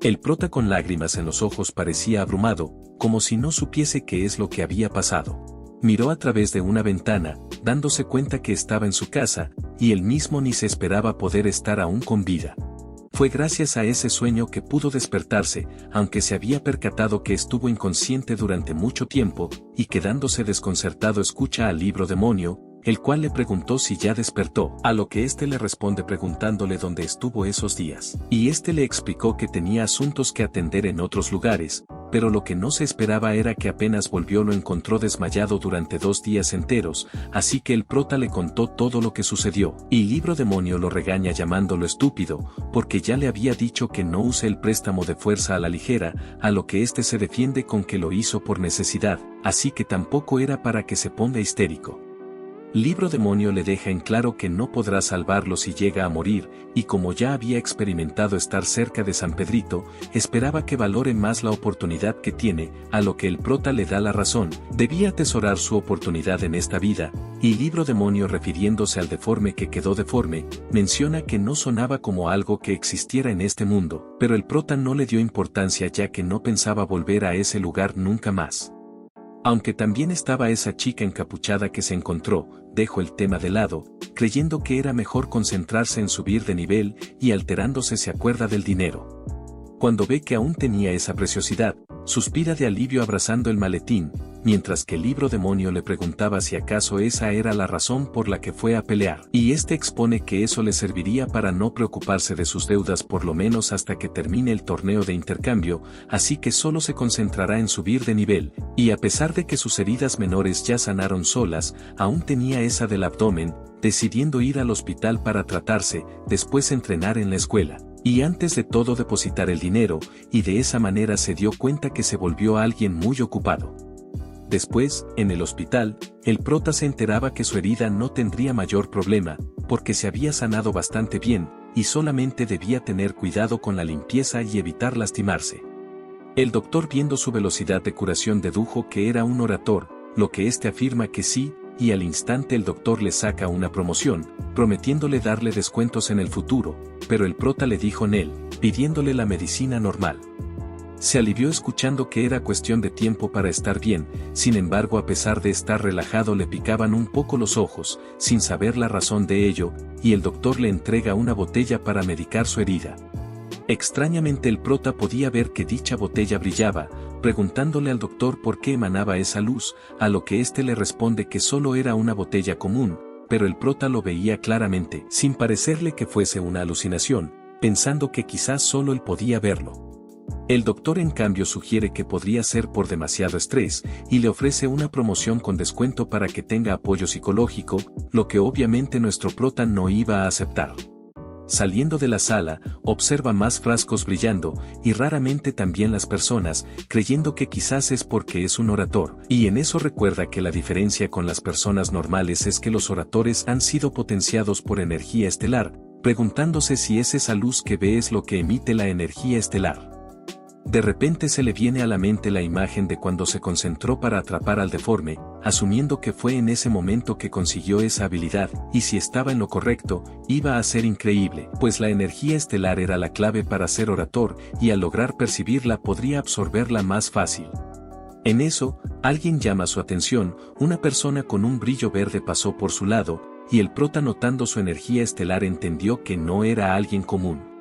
El prota con lágrimas en los ojos parecía abrumado, como si no supiese qué es lo que había pasado. Miró a través de una ventana, dándose cuenta que estaba en su casa, y él mismo ni se esperaba poder estar aún con vida. Fue gracias a ese sueño que pudo despertarse, aunque se había percatado que estuvo inconsciente durante mucho tiempo, y quedándose desconcertado escucha al libro demonio, el cual le preguntó si ya despertó, a lo que éste le responde preguntándole dónde estuvo esos días, y éste le explicó que tenía asuntos que atender en otros lugares, pero lo que no se esperaba era que apenas volvió lo encontró desmayado durante 2 días enteros, así que el prota le contó todo lo que sucedió, y libro demonio lo regaña llamándolo estúpido, porque ya le había dicho que no use el préstamo de fuerza a la ligera, a lo que éste se defiende con que lo hizo por necesidad, así que tampoco era para que se ponga histérico. Libro demonio le deja en claro que no podrá salvarlo si llega a morir, y como ya había experimentado estar cerca de San Pedrito, esperaba que valore más la oportunidad que tiene, a lo que el prota le da la razón, debía atesorar su oportunidad en esta vida, y libro demonio refiriéndose al deforme que quedó deforme, menciona que no sonaba como algo que existiera en este mundo, pero el prota no le dio importancia ya que no pensaba volver a ese lugar nunca más. Aunque también estaba esa chica encapuchada que se encontró, dejó el tema de lado, creyendo que era mejor concentrarse en subir de nivel, y alterándose se acuerda del dinero. Cuando ve que aún tenía esa preciosidad, suspira de alivio abrazando el maletín, mientras que el libro demonio le preguntaba si acaso esa era la razón por la que fue a pelear, y este expone que eso le serviría para no preocuparse de sus deudas por lo menos hasta que termine el torneo de intercambio, así que solo se concentrará en subir de nivel, y a pesar de que sus heridas menores ya sanaron solas, aún tenía esa del abdomen, decidiendo ir al hospital para tratarse, después entrenar en la escuela. Y antes de todo depositar el dinero, y de esa manera se dio cuenta que se volvió alguien muy ocupado. Después, en el hospital, el prota se enteraba que su herida no tendría mayor problema, porque se había sanado bastante bien, y solamente debía tener cuidado con la limpieza y evitar lastimarse. El doctor viendo su velocidad de curación dedujo que era un orator, lo que éste afirma que sí, y al instante el doctor le saca una promoción, prometiéndole darle descuentos en el futuro, pero el prota le dijo él, pidiéndole la medicina normal. Se alivió escuchando que era cuestión de tiempo para estar bien, sin embargo a pesar de estar relajado le picaban un poco los ojos, sin saber la razón de ello, y el doctor le entrega una botella para medicar su herida. Extrañamente el prota podía ver que dicha botella brillaba, preguntándole al doctor por qué emanaba esa luz, a lo que éste le responde que solo era una botella común, pero el prota lo veía claramente, sin parecerle que fuese una alucinación, pensando que quizás solo él podía verlo. El doctor en cambio sugiere que podría ser por demasiado estrés, y le ofrece una promoción con descuento para que tenga apoyo psicológico, lo que obviamente nuestro prota no iba a aceptar. Saliendo de la sala, observa más frascos brillando, y raramente también las personas, creyendo que quizás es porque es un orator, y en eso recuerda que la diferencia con las personas normales es que los oradores han sido potenciados por energía estelar, preguntándose si es esa luz que ve es lo que emite la energía estelar. De repente se le viene a la mente la imagen de cuando se concentró para atrapar al deforme, asumiendo que fue en ese momento que consiguió esa habilidad, y si estaba en lo correcto, iba a ser increíble, pues la energía estelar era la clave para ser orator, y al lograr percibirla podría absorberla más fácil. En eso, alguien llama su atención, una persona con un brillo verde pasó por su lado, y el prota notando su energía estelar entendió que no era alguien común.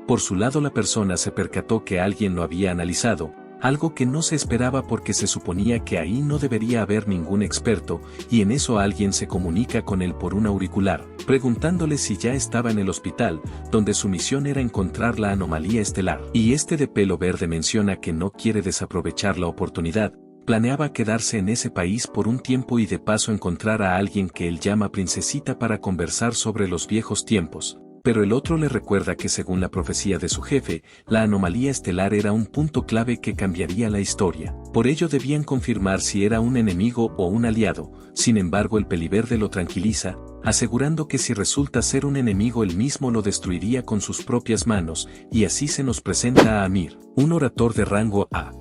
Por su lado la persona se percató que alguien lo había analizado, algo que no se esperaba porque se suponía que ahí no debería haber ningún experto, y en eso alguien se comunica con él por un auricular, preguntándole si ya estaba en el hospital, donde su misión era encontrar la anomalía estelar. Y este de pelo verde menciona que no quiere desaprovechar la oportunidad, planeaba quedarse en ese país por un tiempo y de paso encontrar a alguien que él llama princesita para conversar sobre los viejos tiempos. Pero el otro le recuerda que según la profecía de su jefe, la anomalía estelar era un punto clave que cambiaría la historia. Por ello debían confirmar si era un enemigo o un aliado. Sin embargo el peliverde lo tranquiliza, asegurando que si resulta ser un enemigo él mismo lo destruiría con sus propias manos, y así se nos presenta a Amir, un orator de rango A.